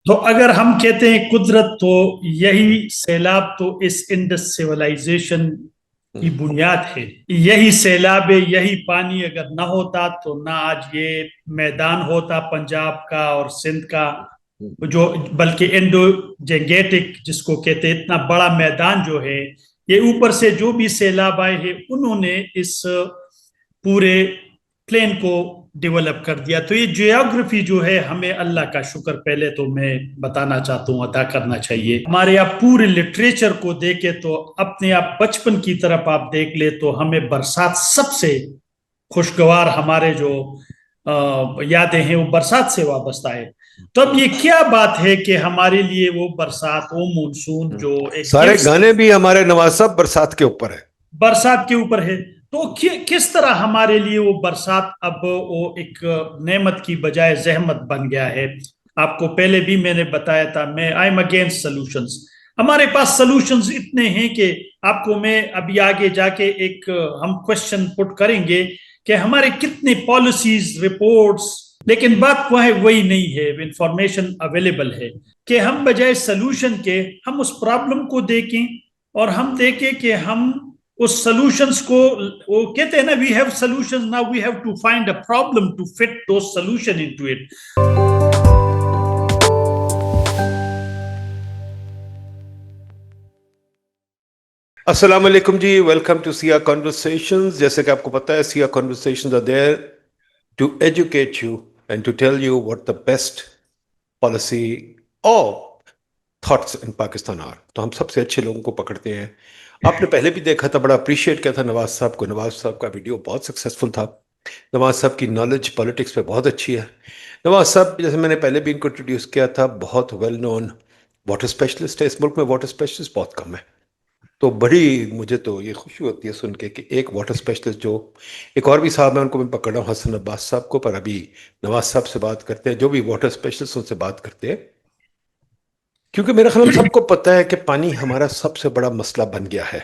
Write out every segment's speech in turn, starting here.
تو اگر ہم کہتے ہیں قدرت، تو یہی سیلاب تو اس انڈس سیولائزیشن کی بنیاد ہے. یہی سیلاب ہے، یہی پانی اگر نہ ہوتا تو نہ آج یہ میدان ہوتا پنجاب کا اور سندھ کا، جو بلکہ انڈو جنگیٹک جس کو کہتے ہیں، اتنا بڑا میدان جو ہے، یہ اوپر سے جو بھی سیلاب آئے ہیں انہوں نے اس پورے پلین کو ڈیولپ کر دیا. تو یہ جیوگرافی جو ہے، ہمیں اللہ کا شکر پہلے تو میں بتانا چاہتا ہوں ادا کرنا چاہیے. ہمارے آپ پورے لٹریچر کو دیکھیں تو اپنے آپ بچپن کی طرف آپ دیکھ لے تو ہمیں برسات سب سے خوشگوار، ہمارے جو یادیں ہیں وہ برسات سے وابستہ ہے. تو اب یہ کیا بات ہے کہ ہمارے لیے وہ برسات، وہ مونسون جو ایک سارے گفٹ گانے بھی ہمارے نواز صاحب برسات کے اوپر ہے. برسات کے اوپر ہے، تو کس طرح ہمارے لیے وہ برسات اب وہ ایک نعمت کی بجائے زحمت بن گیا ہے. آپ کو پہلے بھی میں نے بتایا تھا، میں آئی ایم اگینسٹ سلوشنز. ہمارے پاس سلوشنز اتنے ہیں کہ آپ کو میں ابھی آگے جا کے ایک ہم کوشچن پٹ کریں گے کہ ہمارے کتنے پالیسیز رپورٹس، لیکن بات وہی نہیں ہے. انفارمیشن اویلیبل ہے کہ ہم بجائے سلوشن کے ہم اس پرابلم کو دیکھیں اور ہم دیکھیں کہ ہم اس سلوشنز کو، وہ کہتے ہیں نا، we have solutions now we have to find a problem to fit those solution into it. السلام علیکم جی، ویلکم ٹو سیا کانورسیشنز. جیسے کہ آپ کو پتا ہے، Sia conversations are there to educate you and to tell you what the best policy اور تھاٹس ان پاکستان آر. تو ہم سب سے اچھے لوگوں کو پکڑتے ہیں. آپ نے پہلے بھی دیکھا تھا، بڑا اپریشیٹ کیا تھا نواز صاحب کو. نواز صاحب کا ویڈیو بہت سکسیسفل تھا. نواز صاحب کی نالج پالیٹکس پہ بہت اچھی ہے. نواز صاحب، جیسے میں نے پہلے بھی ان کو انٹروڈیوس کیا تھا، بہت ویل نون واٹر اسپیشلسٹ ہے. اس ملک میں واٹر اسپیشلسٹ بہت کم ہے. تو بڑی مجھے تو یہ خوشی ہوتی ہے سن کے کہ ایک واٹر اسپیشلسٹ، جو ایک اور بھی صاحب ہیں ان کو میں پکڑ رہا ہوں، حسن عباس صاحب کو، پر ابھی نواز صاحب سے بات کرتے ہیں. جو بھی واٹر اسپیشلسٹ ان سے بات کرتے ہیں، کیونکہ میرا خیال ہم سب کو پتہ ہے کہ پانی ہمارا سب سے بڑا مسئلہ بن گیا ہے.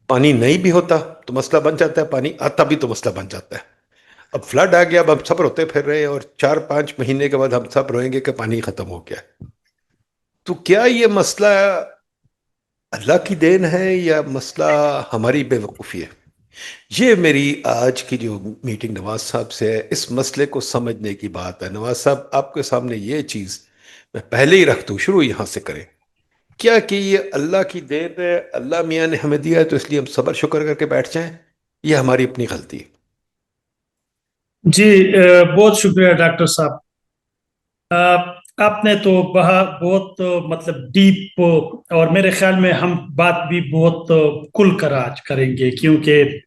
پانی نہیں بھی ہوتا تو مسئلہ بن جاتا ہے، پانی آتا بھی تو مسئلہ بن جاتا ہے. اب فلڈ آ گیا، اب ہم سب روتے پھر رہے ہیں، اور 4-5 مہینے کے بعد ہم سب روئیں گے کہ پانی ختم ہو گیا. تو کیا یہ مسئلہ اللہ کی دین ہے یا مسئلہ ہماری بے وقوفی ہے؟ یہ میری آج کی جو میٹنگ نواز صاحب سے ہے، اس مسئلے کو سمجھنے کی بات ہے. نواز صاحب، آپ کے سامنے یہ چیز میں پہلے ہی رکھ دوں، شروع یہاں سے کریں. کیا کہ یہ اللہ کی دین ہے، اللہ میاں نے ہمیں دیا ہے تو اس لیے ہم صبر شکر کر کے بیٹھ جائیں، یہ ہماری اپنی غلطی ہے؟ جی، بہت شکریہ ڈاکٹر صاحب. آپ نے تو بہت مطلب ڈیپ، اور میرے خیال میں ہم بات بھی بہت کل کر آج کریں گے، کیونکہ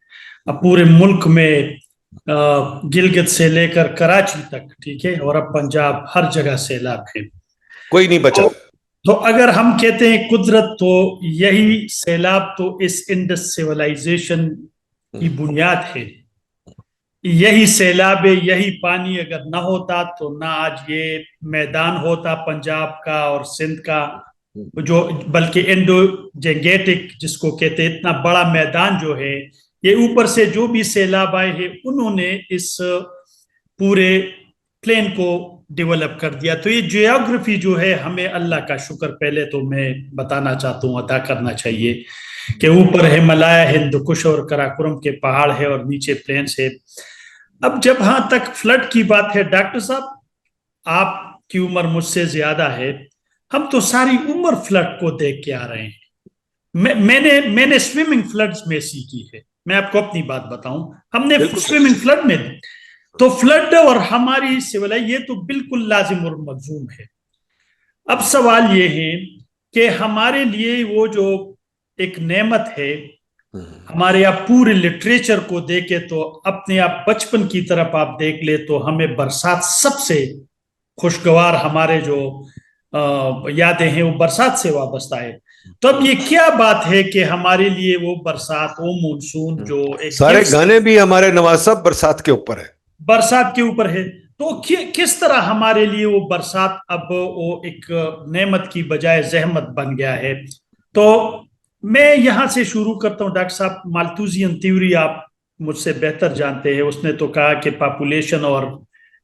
اب پورے ملک میں گلگت سے لے کر کراچی تک، ٹھیک ہے، اور اب پنجاب، ہر جگہ سیلاب ہے. کوئی نہیں بچا. تو اگر ہم کہتے ہیں قدرت، تو یہی سیلاب تو اس انڈس سیولائزیشن کی بنیاد ہے. یہی سیلاب ہے، یہی پانی اگر نہ ہوتا تو نہ آج یہ میدان ہوتا پنجاب کا اور سندھ کا، جو بلکہ انڈو جنگیٹک جس کو کہتے ہیں، اتنا بڑا میدان جو ہے، یہ اوپر سے جو بھی سیلاب آئے ہیں انہوں نے اس پورے پلین کو ڈیولپ کر دیا. تو یہ جیوگرافی جو ہے، ہمیں اللہ کا شکر پہلے تو میں بتانا چاہتا ہوں ادا کرنا چاہیے کہ اوپر ہمالیہ، ہند کش اور کراکرم کے پہاڑ ہے اور نیچے پلینس ہے. اب جب ہاں تک فلڈ کی بات ہے، ڈاکٹر صاحب آپ کی عمر مجھ سے زیادہ ہے، ہم تو ساری عمر فلڈ کو دیکھ کے آ رہے ہیں. میں نے سوئمنگ فلڈز میں سیکھی ہے. میں آپ کو اپنی بات بتاؤں، ہم نے بالکل صحیح. سوئمنگ فلڈ میں، تو فلڈ اور ہماری سیولائز، یہ تو بالکل لازم اور ملزوم ہے. اب سوال یہ ہے کہ ہمارے لیے وہ جو ایک نعمت ہے، ہمارے آپ پورے لٹریچر کو دیکھے تو اپنے آپ بچپن کی طرف آپ دیکھ لے تو ہمیں برسات سب سے خوشگوار، ہمارے جو یادیں ہیں وہ برسات سے وابستہ ہے. تو اب یہ کیا بات ہے کہ ہمارے لیے وہ برسات، وہ مونسون جو ایک سارے گفٹ گانے بھی ہمارے نواز صاحب برسات کے اوپر ہے. برسات کے اوپر ہے، تو کس طرح ہمارے لیے وہ برسات اب وہ ایک نعمت کی بجائے زحمت بن گیا ہے. تو میں یہاں سے شروع کرتا ہوں. ڈاکٹر صاحب، مالتوزین تھیوری آپ مجھ سے بہتر جانتے ہیں. اس نے تو کہا کہ پاپولیشن اور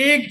1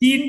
3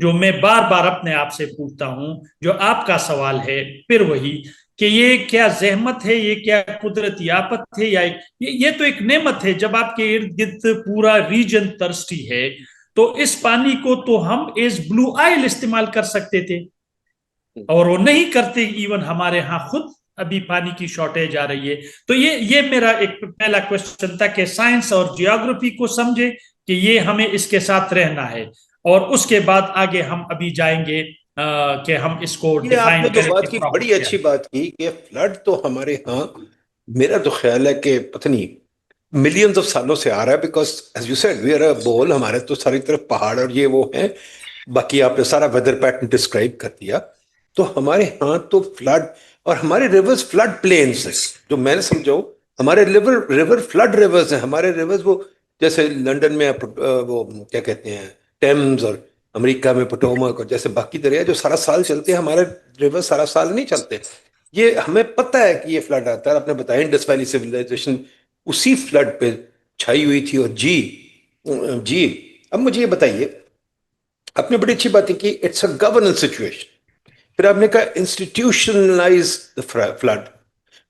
جو میں بار بار اپنے آپ سے پوچھتا ہوں، جو آپ کا سوال ہے پھر وہی کہ یہ کیا زحمت ہے، یہ کیا قدرتی آفت ہے، یا یہ تو ایک نعمت ہے. جب آپ کے ارد گرد پورا ریجن ترسٹی ہے تو اس پانی کو تو ہم ایز بلو آئل استعمال کر سکتے تھے، اور وہ نہیں کرتے. ایون ہمارے ہاں خود ابھی پانی کی شارٹیج آ رہی ہے. تو یہ میرا ایک پہلا کوشچن تھا کہ سائنس اور جیوگرافی کو سمجھے کہ یہ ہمیں اس کے ساتھ رہنا ہے، اور اس کے بعد آگے ہم ابھی جائیں گے کہ ہم اس کو یہ آپ ڈیفائن نے جو کریں بات کہ کی پرابلم بڑی کیا اچھی ہے. بات کی کہ فلڈ تو ہمارے ہاں، میرا تو خیال ہے کہ پتہ نہیں ملینز آف سالوں سے آ رہا ہے، because as you said we are a ball, ہمارے تو ساری طرف پہاڑ اور یہ وہ ہیں. باقی آپ نے سارا ویدر پیٹرن ڈسکرائب کر دیا. تو ہمارے ہاں تو فلڈ، اور ہمارے ریورز فلڈ پلینز ہیں، جو میں نے سمجھاؤ ہمارے ریور فلڈ ریورز ہیں. ہمارے ریورز وہ جیسے لنڈن میں وہ کیا کہتے ہیں ٹیمز، اور امریکہ میں پٹومک، اور جیسے باقی دریا جو سارا سال چلتے ہیں، ہمارے ریور سارا سال نہیں چلتے. یہ ہمیں پتہ ہے کہ یہ فلڈ آتا ہے. آپ نے بتایا انڈس ویلی سویلائزیشن اسی فلڈ پہ چھائی ہوئی تھی. اور جی اب مجھے یہ بتائیے، آپ نے بڑی اچھی باتیں کی، اٹس اے گورننس سچویشن. پھر آپ نے کہا انسٹیٹیوشنلائز فلڈ،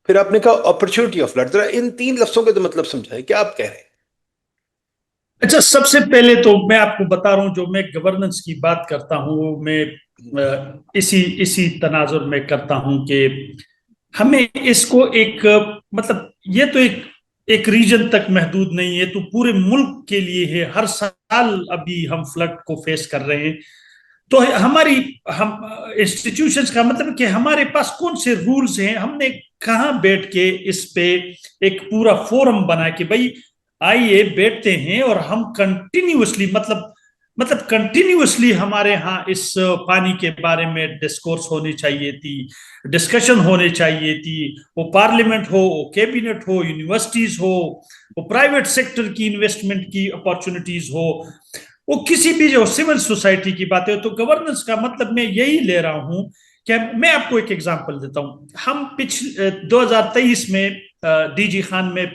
پھر آپ نے کہا اپرچونٹی آف فلڈ. ذرا ان تین لفظوں کے تو مطلب سمجھائیں، کیا آپ کہہ رہے ہیں؟ اچھا، سب سے پہلے تو میں آپ کو بتا رہا ہوں، جو میں گورننس کی بات کرتا ہوں وہ میں اسی تناظر میں کرتا ہوں کہ ہمیں اس کو ایک مطلب یہ تو ایک ریجن تک محدود نہیں ہے، تو پورے ملک کے لیے ہے. ہر سال ابھی ہم فلڈ کو فیس کر رہے ہیں. تو ہماری انسٹیٹیوشنز کا مطلب کہ ہمارے پاس کون سے رولز ہیں، ہم نے کہاں بیٹھ کے اس پہ ایک پورا فورم بنا کہ بھائی آئیے بیٹھتے ہیں اور ہم کنٹینیوسلی مطلب کنٹینیوسلی ہمارے ہاں اس پانی کے بارے میں ڈسکورس ہونی چاہیے تھی، ڈسکشن ہونے چاہیے تھی. وہ پارلیمنٹ ہو، وہ کیبنٹ ہو، یونیورسٹیز ہو، وہ پرائیویٹ سیکٹر کی انویسٹمنٹ کی اپارچونٹیز ہو، وہ کسی بھی جو سول سوسائٹی کی بات ہے. تو گورننس کا مطلب میں یہی لے رہا ہوں کہ میں آپ کو ایک ایگزامپل دیتا ہوں. ہم 2023 میں ڈی جی خان میں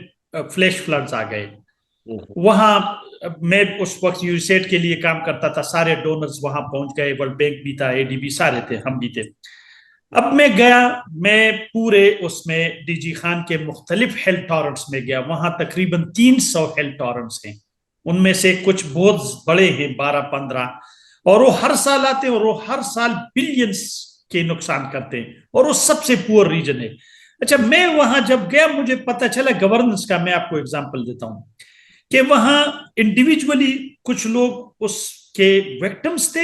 فلیش فلڈز آ گئے. وہاں میں اس وقت یوسیٹ کے لیے کام کرتا تھا، سارے ڈونرز وہاں پہنچ گئے، ورلڈ بینک بھی تھا، اے ڈی بی سارے تھے، ہم بھی تھے. اب میں گیا، میں پورے اس میں ڈی جی خان کے مختلف ہیلتھ ٹورنٹس میں گیا. وہاں تقریباً 300 ہیلتھ ٹورنٹس ہیں، ان میں سے کچھ بہت بڑے ہیں 12-15، اور وہ ہر سال آتے ہیں اور وہ ہر سال بلینز کے نقصان کرتے ہیں، اور وہ سب سے پور ریجن ہے. اچھا، میں وہاں جب گیا مجھے پتا چلا گورننس کا. میں آپ کو ایگزامپل دیتا ہوں کہ وہاں انڈیویجولی کچھ لوگ اس کے وکٹمز تھے،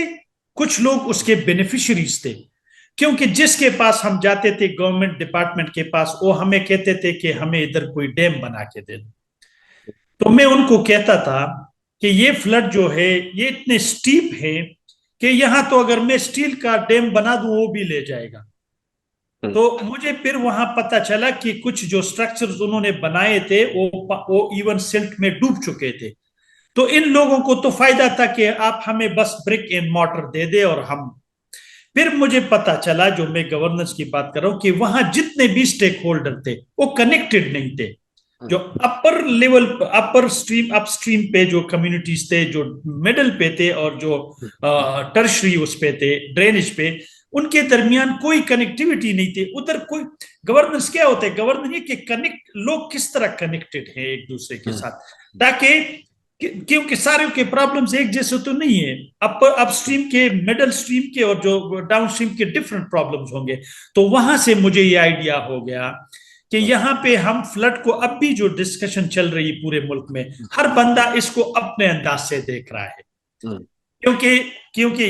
کچھ لوگ اس کے بینیفیشریز تھے. کیونکہ جس کے پاس ہم جاتے تھے گورنمنٹ ڈپارٹمنٹ کے پاس، وہ ہمیں کہتے تھے کہ ہمیں ادھر کوئی ڈیم بنا کے دے دو. تو میں ان کو کہتا تھا کہ یہ فلڈ جو ہے یہ اتنے سٹیپ ہے کہ یہاں تو اگر میں سٹیل کا ڈیم بنا دوں وہ بھی لے جائے گا. تو مجھے پھر وہاں پتا چلا کہ کچھ جو سٹرکچرز انہوں نے بنائے تھے وہ ایون سلٹ میں ڈوب چکے تھے. تو ان لوگوں کو تو فائدہ تھا کہ آپ ہمیں بس برک اینڈ مارٹر دے دے اور ہم. پھر مجھے پتا چلا، جو میں گورننس کی بات کر رہا ہوں، کہ وہاں جتنے بھی سٹیک ہولڈر تھے وہ کنیکٹڈ نہیں تھے. جو اپر لیول اپ اسٹریم پہ جو کمیونٹیز تھے، جو مڈل پہ تھے، اور جو ٹرشری اس پہ تھے، ڈرینیج پہ، ان کے درمیان کوئی کنیکٹیوٹی نہیں تھی. ادھر کوئی گورننس کیا ہوتا ہے؟ گورننس یہ کہ لوگ کس طرح کنیکٹڈ ہیں ایک دوسرے کے ساتھ، تاکہ کیونکہ سارے کے پرابلمز ایک جیسے تو نہیں ہے. اپ اسٹریم کے، مڈل اسٹریم کے، اور جو ڈاؤن اسٹریم کے ڈفرنٹ پرابلمز ہوں گے. تو وہاں سے مجھے یہ آئیڈیا ہو گیا کہ یہاں پہ ہم فلڈ کو اب بھی جو ڈسکشن چل رہی پورے ملک میں، ہر بندہ اس کو اپنے انداز سے دیکھ رہا ہے، کیونکہ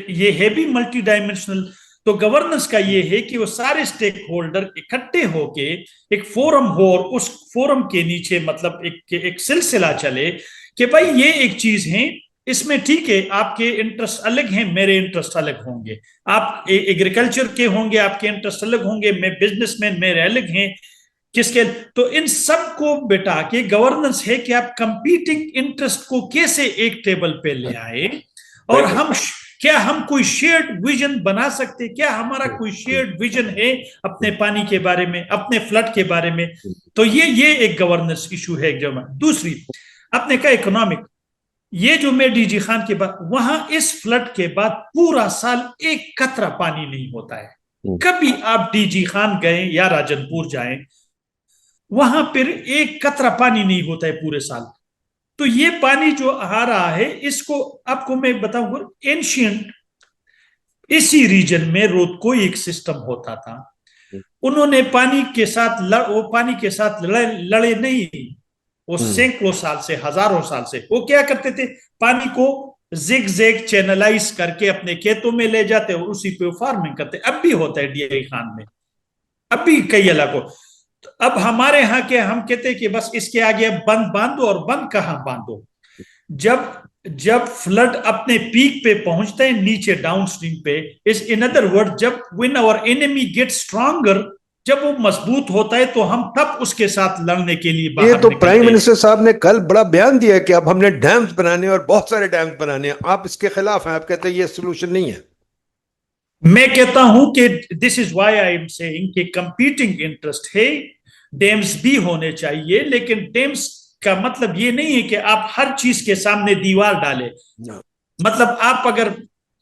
یہ ہے بھی ملٹی ڈائمینشنل. تو گورننس کا یہ ہے کہ وہ سارے سٹیک ہولڈر اکٹھے ہو کے ایک فورم ہو، اور اس فورم کے نیچے مطلب ایک سلسلہ چلے کہ بھائی یہ ایک چیز ہے، اس میں ٹھیک ہے آپ کے انٹرسٹ الگ ہیں، میرے انٹرسٹ الگ ہوں گے، آپ ایگریکلچر کے ہوں گے، آپ کے انٹرسٹ الگ ہوں گے، میں بزنس مین، میرے الگ ہیں، کس کے. تو ان سب کو بٹا کے گورننس ہے کہ آپ کمپیٹنگ انٹرسٹ کو کیسے ایک ٹیبل پہ لے آئے، اور کیا ہم کوئی شیئرڈ ویژن بنا سکتے؟ کیا ہمارا کوئی شیئرڈ ویژن ہے اپنے پانی کے بارے میں، اپنے فلڈ کے بارے میں؟ تو یہ ایک گورننس ایشو ہے. دوسری، آپ نے کہا اکنامک. یہ جو میں ڈی جی خان کے بعد وہاں اس فلڈ کے بعد پورا سال ایک قطرہ پانی نہیں ہوتا ہے. کبھی آپ ڈی جی خان گئے یا راجن پور جائیں, وہاں پھر ایک قطرہ پانی نہیں ہوتا ہے پورے سال. تو یہ پانی جو آ رہا ہے, اس کو آپ کو میں بتاؤں گا, اینشینٹ اسی ریجن میں روت کو ایک سسٹم ہوتا تھا. انہوں نے پانی کے ساتھ لڑے نہیں, وہ سینکڑوں سال سے, ہزاروں سال سے وہ کیا کرتے تھے, پانی کو زگ زیگ چینلائز کر کے اپنے کھیتوں میں لے جاتے اور اسی پہ فارمنگ کرتے. اب بھی ہوتا ہے ڈی آئی خان میں, اب بھی کئی علاقوں. اب ہمارے ہاں کے ہم کہتے ہیں کہ بس اس کے آگے بند باندھو, اور بند کہاں باندھو. جب فلڈ اپنے پیک پہ پہنچتا ہے نیچے ڈاؤن سٹریم پہ, اس ان ادر ورڈ جب when our enemy gets stronger, جب وہ مضبوط ہوتا ہے تو ہم تب اس کے ساتھ لڑنے کے لیے باہر یہ تو نکلتے پرائم ہیں. منسٹر صاحب نے کل بڑا بیان دیا ہے کہ اب ہم نے ڈیمز بنانے اور بہت سارے ڈیمز بنانے ہیں. آپ اس کے خلاف ہیں, آپ کہتے ہیں یہ سولوشن نہیں ہے. میں کہتا ہوں کہ this is why I am seeing کہ کمپیٹنگ انٹرسٹ ہے, ڈیمز بھی ہونے چاہیے, لیکن ڈیمز کا مطلب یہ نہیں ہے کہ آپ ہر چیز کے سامنے دیوار ڈالیں. مطلب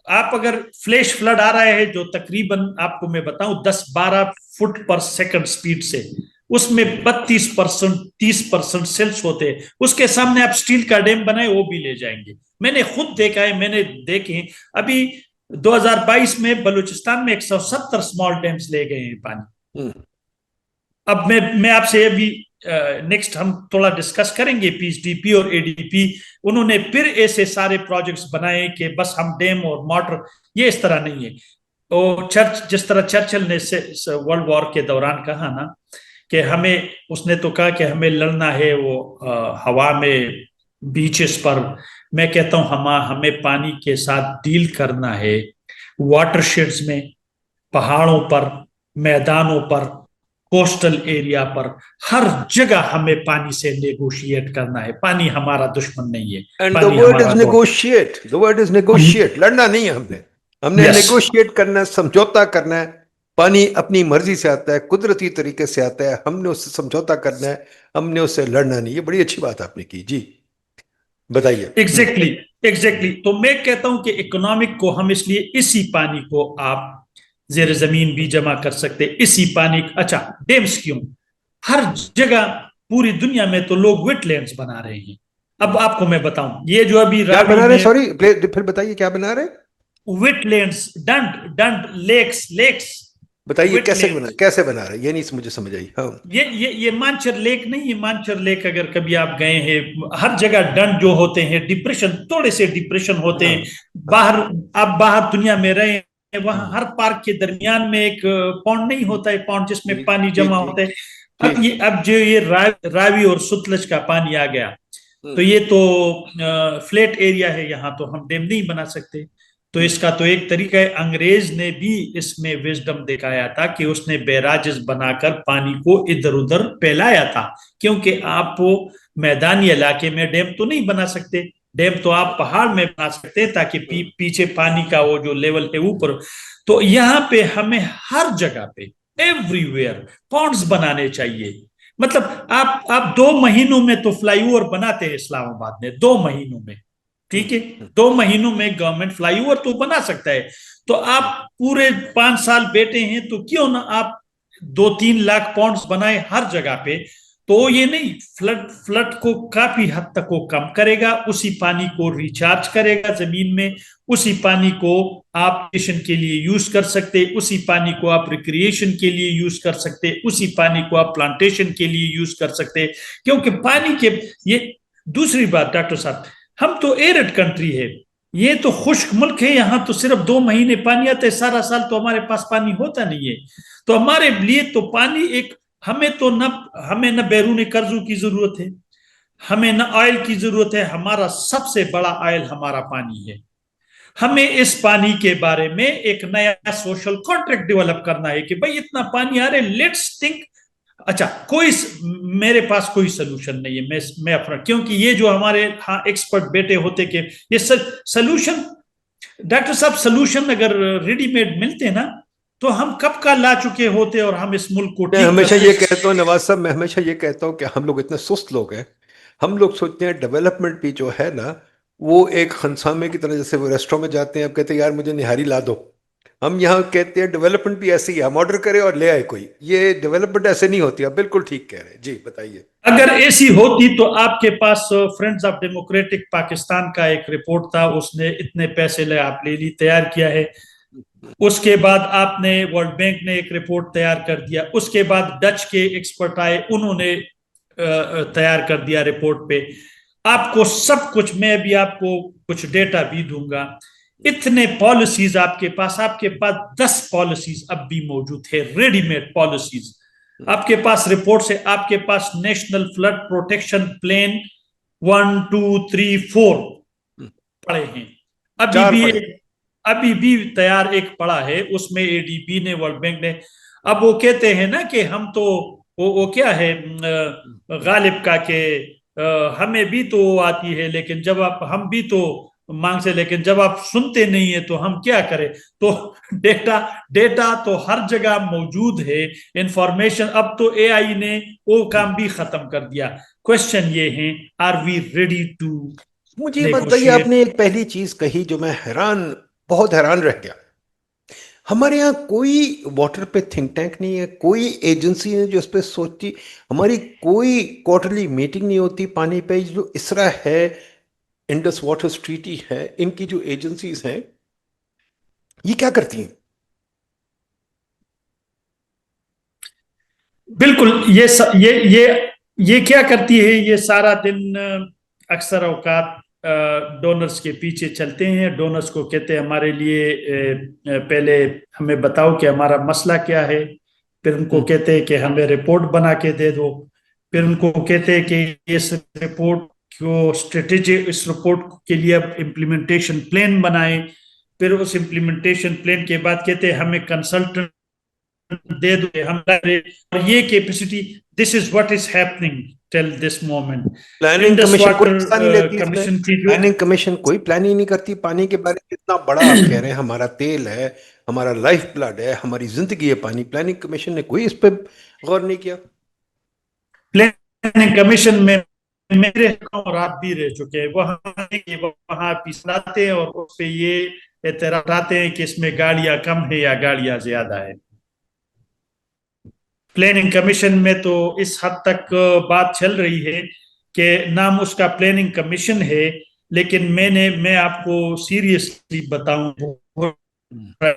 آپ اگر فلیش فلڈ آ رہا ہے جو تقریباً آپ کو میں بتاؤں 10-12 فٹ پر سیکنڈ سپیڈ سے, اس میں 32% 30% سیلس ہوتے ہیں, اس کے سامنے آپ سٹیل کا ڈیم بنائے وہ بھی لے جائیں گے. میں نے خود دیکھا ہے, میں نے دیکھے ابھی 2022 میں بلوچستان میں 170 اسمال ڈیمز لے گئے ہیں پانی. اب میں آپ سے ابھی نیکسٹ ہم تھوڑا ڈسکس کریں گے, پی ایچ ڈی پی اور اے ڈی پی انہوں نے پھر ایسے سارے پروجیکٹس بنائے کہ بس ہم ڈیم اور موٹر, یہ اس طرح نہیں ہے. جس طرح چرچل نے ورلڈ وار کے دوران کہا نا کہ ہمیں, اس نے تو کہا کہ ہمیں لڑنا ہے وہ ہوا میں, بیچز پر. میں کہتا ہوں ہمیں پانی کے ساتھ ڈیل کرنا ہے واٹر شیڈز میں, پہاڑوں پر, میدانوں پر, کوسٹل ایریا پر, ہر جگہ ہمیں پانی سے نیگوشیٹ کرنا ہے. پانی ہمارا دشمن نہیں ہے. And the word is negotiate. The word is negotiate. لڑنا نہیں ہے ہم نے نیگوشیٹ کرنا ہے, سمجھوتا کرنا ہے. پانی اپنی مرضی سے آتا ہے, قدرتی طریقے سے آتا ہے, ہم نے اس سے سمجھوتا کرنا ہے, ہم نے اس سے لڑنا نہیں. یہ بڑی اچھی بات آپ نے کی. جی بتائیے. ایگزیکٹلی. تو میں کہتا ہوں کہ اکنامک کو ہم اس لیے اسی پانی کو آپ زیر زمین بھی جمع کر سکتے, اسی پانی. اچھا ڈیمز کیوں؟ ہر جگہ پوری دنیا میں تو لوگ ویٹ لینڈز بنا رہے ہیں. اب آپ کو میں بتاؤں, یہ جو ابھی کیا بنا رہے, سوری پھر بتائیے کیا بنا رہے. ویٹ لینڈز, ڈنڈ لیکس. بتائیے کیسے بنا رہے, یہ نہیں مجھے سمجھ آئی. ہاں یہ مانچر لیک نہیں, یہ مانچر لیک اگر کبھی آپ گئے ہیں, ہر جگہ ڈنڈ جو ہوتے ہیں, ڈپریشن, تھوڑے سے ڈپریشن ہوتے ہیں باہر. آپ باہر دنیا میں رہے ہیں, وہاں ہر پارک کے درمیان میں ایک پونڈ نہیں ہوتا ہے, پونڈ جس میں پانی جمع ہوتا ہے. اب جو یہ راوی اور ستلج کا پانی آ گیا تو یہ تو فلیٹ ایریا ہے, یہاں تو ہم ڈیم نہیں بنا سکتے. تو اس کا تو ایک طریقہ ہے, انگریز نے بھی اس میں وزڈم دکھایا تھا کہ اس نے بیراجز بنا کر پانی کو ادھر ادھر پھیلایا تھا, کیونکہ آپ میدانی علاقے میں ڈیم تو نہیں بنا سکتے. ڈیم تو آپ پہاڑ میں بنا سکتے تاکہ پیچھے پانی کا وہ جو لیول ہے اوپر. تو یہاں پہ ہمیں ہر جگہ پہ ایوری ویئر پونڈز بنانے چاہیے. مطلب آپ 2 مہینوں میں تو فلائی اوور بناتے ہیں اسلام آباد میں, 2 مہینوں میں, ٹھیک ہے, 2 مہینوں میں گورنمنٹ فلائی اوور تو بنا سکتا ہے. تو آپ پورے 5 سال بیٹھے ہیں, تو کیوں نہ آپ 2-3 لاکھ پونڈز بنائے ہر جگہ پہ. تو یہ نہیں, فلڈ کو کافی حد تک وہ کم کرے گا, اسی پانی کو ریچارج کرے گا زمین میں, اسی پانی کو آپ ایریگیشن کے لیے یوز کر سکتے, اسی پانی کو آپ ریکریشن کے لیے یوز کر سکتے, اسی پانی کو آپ پلانٹیشن کے لیے یوز کر سکتے. کیونکہ پانی کے یہ دوسری بات ڈاکٹر صاحب, ہم تو ایرڈ کنٹری ہے, یہ تو خشک ملک ہے, یہاں تو صرف 2 مہینے پانی آتا ہے, سارا سال تو ہمارے پاس پانی ہوتا نہیں ہے. تو ہمارے لیے تو پانی ایک, ہمیں نہ بیرون قرضوں کی ضرورت ہے, ہمیں نہ آئل کی ضرورت ہے, ہمارا سب سے بڑا آئل ہمارا پانی ہے. ہمیں اس پانی کے بارے میں ایک نیا سوشل کانٹریکٹ ڈیولپ کرنا ہے کہ بھائی اتنا پانی آ رہے, لیٹس تھنک. اچھا میرے پاس کوئی سلوشن نہیں ہے, میں اپنا, کیونکہ یہ جو ہمارے ہاں ایکسپرٹ بیٹے ہوتے کہ یہ سلوشن, ڈاکٹر صاحب سلوشن اگر ریڈی میڈ ملتے نا تو ہم کب کا لا چکے ہوتے, اور ہم اس ملک کو میں ہمیشہ یہ کہتا ہوں نواز صاحب, میں ہمیشہ یہ کہتا ہوں کہ ہم لوگ اتنے سست لوگ ہیں. ہم لوگ سوچتے ہیں ڈیولپمنٹ بھی جو ہے نا وہ ایک خنسامے کی طرح، جیسے وہ ریسٹورینٹ میں جاتے ہیں، اب کہتے ہیں یار مجھے نہاری لا دو. ہم یہاں کہتے ہیں ڈیولپمنٹ بھی ایسی ہے، ہم آرڈر کریں اور لے آئے کوئی. یہ ڈیولپمنٹ ایسے نہیں ہوتی. آپ بالکل ٹھیک کہہ رہے ہیں. جی بتائیے. اگر ایسی ہوتی تو آپ کے پاس فرینڈز آف ڈیموکریٹک پاکستان کا ایک رپورٹ تھا، اس نے اتنے پیسے آپ لے لی تیار کیا ہے. اس کے بعد آپ نے ورلڈ بینک نے ایک رپورٹ تیار کر دیا. اس کے بعد ڈچ کے ایکسپرٹ آئے، انہوں نے تیار کر دیا رپورٹ پہ. آپ کو سب کچھ، میں بھی آپ کو کچھ ڈیٹا بھی دوں گا. اتنے پالیسیز آپ کے پاس 10 پالیسیز اب بھی موجود ہے، ریڈی میڈ پالیسیز آپ کے پاس. رپورٹ سے آپ کے پاس نیشنل فلڈ پروٹیکشن پلان 1 2 3 4 پڑے ہیں. ابھی بھی تیار ایک پڑا ہے، اس میں اے ڈی بی نے، ورلڈ بینک نے. اب وہ کہتے ہیں نا کہ ہم تو وہ کیا ہے غالب کا کہ ہمیں بھی تو آتی ہے، لیکن جب آپ ہم بھی تو مانگ سے، لیکن جب آپ سنتے نہیں ہیں تو ہم کیا کریں. تو ڈیٹا تو ہر جگہ موجود ہے، انفارمیشن. اب تو اے آئی نے وہ کام بھی ختم کر دیا. کوشچن یہ ہے، آر وی ریڈی ٹو مجھے یہ بات بتائیے، آپ نیگوشیٹ؟ نے ایک پہلی چیز کہی جو میں بہت حیران رہ گیا. ہمارے یہاں کوئی واٹر پہ تھنک ٹینک نہیں ہے، کوئی ایجنسی ہے جو اس پہ سوچتی. ہماری کوئی کوارٹرلی میٹنگ نہیں ہوتی پانی پہ. جو اسرا ہے، انڈس واٹر ٹریٹی ہے، ان کی جو ایجنسیز ہیں یہ کیا کرتی ہیں؟ بالکل. یہ کیا کرتی ہے؟ یہ سارا دن اکثر اوقات ڈونرز کے پیچھے چلتے ہیں. ڈونرز کو کہتے ہیں ہمارے لیے پہلے ہمیں بتاؤ کہ ہمارا مسئلہ کیا ہے. پھر ان کو کہتے ہیں کہ ہمیں رپورٹ بنا کے دے دو. پھر ان کو کہتے ہیں کہ اس رپورٹ کو اس رپورٹ کے لیے اب امپلیمنٹیشن پلان بنائیں. پھر اس امپلیمنٹیشن پلان کے بعد کہتے ہیں ہمیں کنسلٹنٹ دے دو. ہم اور یہ capacity. This is what is happening till this moment. Planning Indus commission کوئی واٹر حصہ نہیں لیتی اس میں. کمیشن کی جو پلاننگ کمیشن کوئی پلان ہی نہیں کرتی پانی کے بارے میں. اتنا بڑا آپ کہہ رہے ہیں ہمارا تیل ہے، ہمارا لائف بلڈ ہے، ہماری زندگی ہے پانی. پلاننگ کمیشن نے کوئی اس پہ غور نہیں کیا. پلاننگ کمیشن میں میرے اور آپ بھی رہ چکے ہیں. وہاں پسلاتے ہیں اور اس پہ یہ اعتراض آتے ہیں کہ اس میں گاڑیاں کم ہے یا گاڑیاں زیادہ ہے. پلاننگ کمیشن میں تو اس حد تک بات چل رہی ہے کہ نام اس کا پلاننگ کمیشن ہے، لیکن میں آپ کو سیریسلی بتاؤں،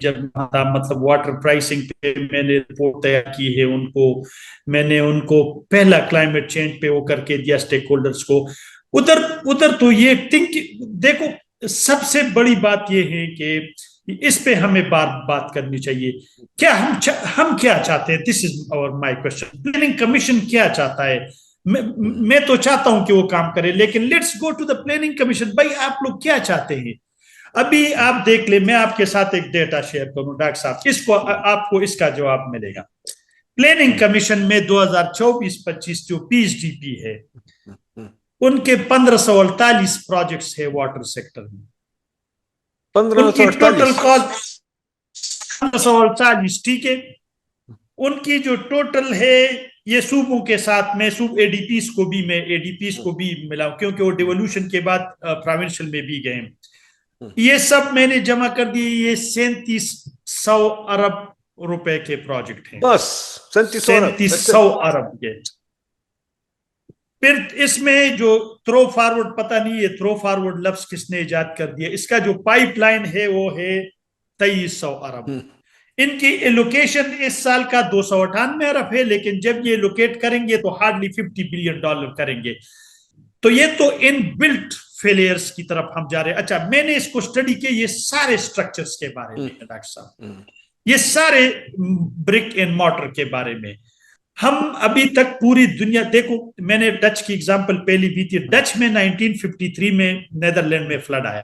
جب مطلب واٹر پرائسنگ پہ میں نے رپورٹ تیار کی ہے، میں نے ان کو پہلا کلائمیٹ چینج پہ وہ کر کے دیا اسٹیک ہولڈرز کو. ادھر تو یہ دیکھو، سب سے بڑی بات یہ ہے کہ اس پہ ہمیں بات کرنی چاہیے. کیا ہم کیا چاہتے ہیں؟ دس از اور مائی کوشچن. پلاننگ کمیشن کیا چاہتا ہے؟ میں تو چاہتا ہوں کہ وہ کام کرے، لیکن let's go to the planning commission. بھائی آپ لوگ کیا چاہتے ہیں؟ ابھی آپ دیکھ لیں، میں آپ کے ساتھ ایک ڈیٹا شیئر کروں ڈاکٹر صاحب، آپ کو اس کا جواب ملے گا. پلاننگ کمیشن میں 2024-25 جو پی ایچ ڈی پی ہے، ان کے 1548 پروجیکٹس ہے واٹر سیکٹر میں. ان کی ٹوٹل 1548. کاسٹ 1548. ٹھیک ہے. ان کی جو ٹوٹل ہے، یہ صوبوں کے ساتھ میں اے ڈی پیز کو بھی ملاؤں، کیونکہ وہ ڈیولوشن کے بعد پروونشل میں بھی گئے. یہ سب میں نے جمع کر دی. یہ 3700 ارب روپے کے پروجیکٹ ہیں. بس 3700 ارب کے. پھر اس میں جو تھرو فارورڈ، پتہ نہیں یہ تھرو فارورڈ لفظ کس نے ایجاد کر دیا. اس کا جو پائپ لائن ہے وہ ہے 2300 ارب. ان کی ایلوکیشن اس سال کا 298 ارب ہے، لیکن جب یہ ایلوکیٹ کریں گے تو ہارڈلی $50 بلین کریں گے. تو یہ تو ان بلٹ فیلیئرز کی طرف ہم جا رہے ہیں. اچھا، میں نے اس کو اسٹڈی کیا، یہ سارے سٹرکچرز کے بارے میں ڈاکٹر صاحب، یہ سارے برک اینڈ مارٹر کے بارے میں. ہم ابھی تک پوری دنیا، دیکھو میں نے ڈچ کی ایگزامپل پہلی بھی تھی. ڈچ میں 1953 میں نیدرلینڈ میں فلڈ آیا.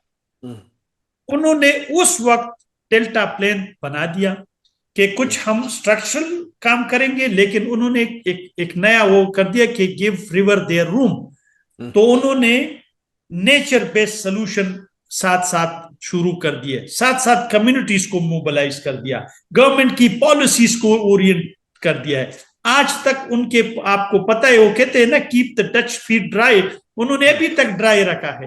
انہوں نے اس وقت ڈیلٹا پلان بنا دیا کہ کچھ ہم اسٹرکچرل کام کریں گے، لیکن انہوں نے ایک نیا وہ کر دیا کہ گیو ریور دیئر روم. تو انہوں نے نیچر بیسڈ سولوشن ساتھ ساتھ شروع کر دیے، ساتھ ساتھ کمیونٹیز کو موبلائز کر دیا، گورنمنٹ کی پالیسیز کو اورینٹ کر دیا ہے. آج تک ان کے، آپ کو پتہ ہے وہ کہتے ہیں نا keep the Dutch feet dry, انہوں نے ابھی تک ڈرائی رکھا ہے.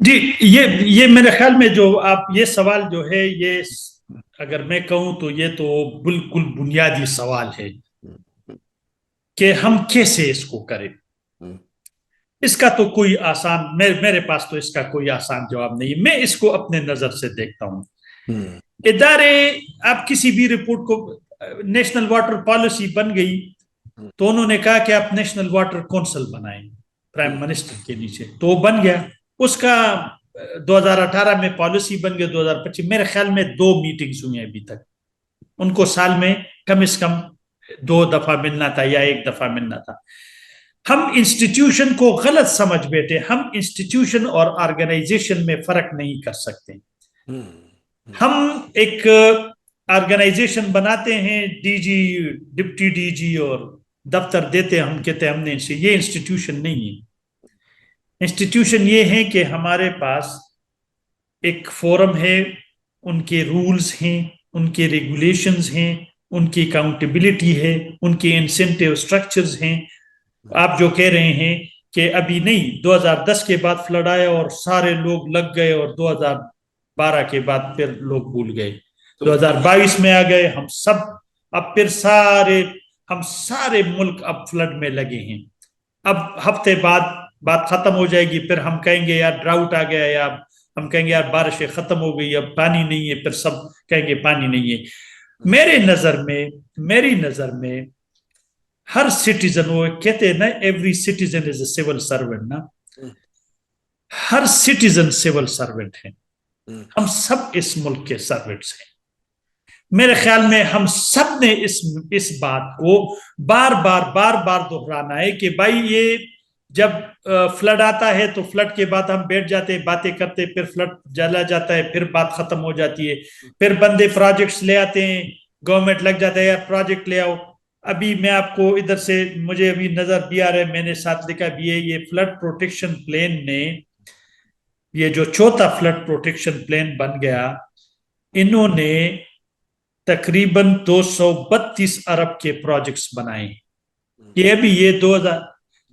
جی یہ میرے خیال میں جو آپ یہ سوال جو ہے یہ اگر میں کہوں تو یہ تو بالکل بنیادی سوال ہے کہ ہم کیسے اس کو کریں. اس کا تو کوئی آسان میرے پاس تو اس کا کوئی آسان جواب نہیں. میں اس کو اپنے نظر سے دیکھتا ہوں. ادارے آپ کسی بھی رپورٹ کو نیشنل واٹر پالیسی بن گئی تو انہوں نے کہا کہ آپ نیشنل واٹر کونسل بنائیں پرائم منسٹر کے نیچے, تو وہ بن گیا. اس کا 2018 میں پالیسی بن گیا, 2025 میرے خیال میں 2 میٹنگز ہوئی ہیں ابھی تک. ان کو سال میں کم از کم 2 دفعہ ملنا تھا یا 1 دفعہ ملنا تھا. ہم انسٹیٹیوشن کو غلط سمجھ بیٹھے. ہم انسٹیٹیوشن اور آرگنائزیشن میں فرق نہیں کر سکتے. ہم ایک آرگنائزیشن بناتے ہیں, D G, deputy D G اور دفتر دیتے ہیں, ہم کہتے ہیں ہم نے یہ انسٹیٹیوشن نہیں ہے. انسٹیٹیوشن یہ ہے کہ ہمارے پاس ایک فورم ہے, ان کے رولز ہیں, ان کے ریگولیشنز ہیں, ان کی اکاؤنٹیبلٹی ہے, ان کے انسینٹیو سٹرکچرز ہیں. آپ جو کہہ رہے ہیں کہ ابھی نہیں, 2010 کے بعد فلڈ آیا اور سارے لوگ لگ گئے اور 2012 کے بعد پھر لوگ بھول گئے, 2022 میں آ گئے ہم سب, اب پھر ہم سارے ملک اب فلڈ میں لگے ہیں. اب ہفتے بعد بات ختم ہو جائے گی, پھر ہم کہیں گے یار ڈراؤٹ آ گیا, یا ہم کہیں گے یار بارشیں ختم ہو گئی, اب پانی نہیں ہے, پھر سب کہیں گے پانی نہیں ہے. میری نظر میں ہر سٹیزن, وہ کہتے ہیں نا ایوری سٹیزن از اے سول سرونٹ نا, ہر سٹیزن سول سرونٹ ہے. ہم سب اس ملک کے سرونٹس ہیں. میرے خیال میں ہم سب نے اس بات کو بار بار دہرانا ہے کہ بھائی یہ جب فلڈ آتا ہے تو فلڈ کے بعد ہم بیٹھ جاتے ہیں, باتیں کرتے, پھر فلڈ جلا جاتا ہے, پھر بات ختم ہو جاتی ہے, پھر بندے پروجیکٹس لے آتے ہیں, گورنمنٹ لگ جاتا ہے یار پروجیکٹ لے آؤ. ابھی میں آپ کو ادھر سے مجھے ابھی نظر بھی آ رہا ہے, میں نے ساتھ لکھا بھی ہے, یہ فلڈ پروٹیکشن پلان نے, یہ جو 4تھا فلڈ پروٹیکشن پلان بن گیا, انہوں نے تقریباً 232 ارب کے پروجیکٹس بنائے. یہ ابھی یہ 2000,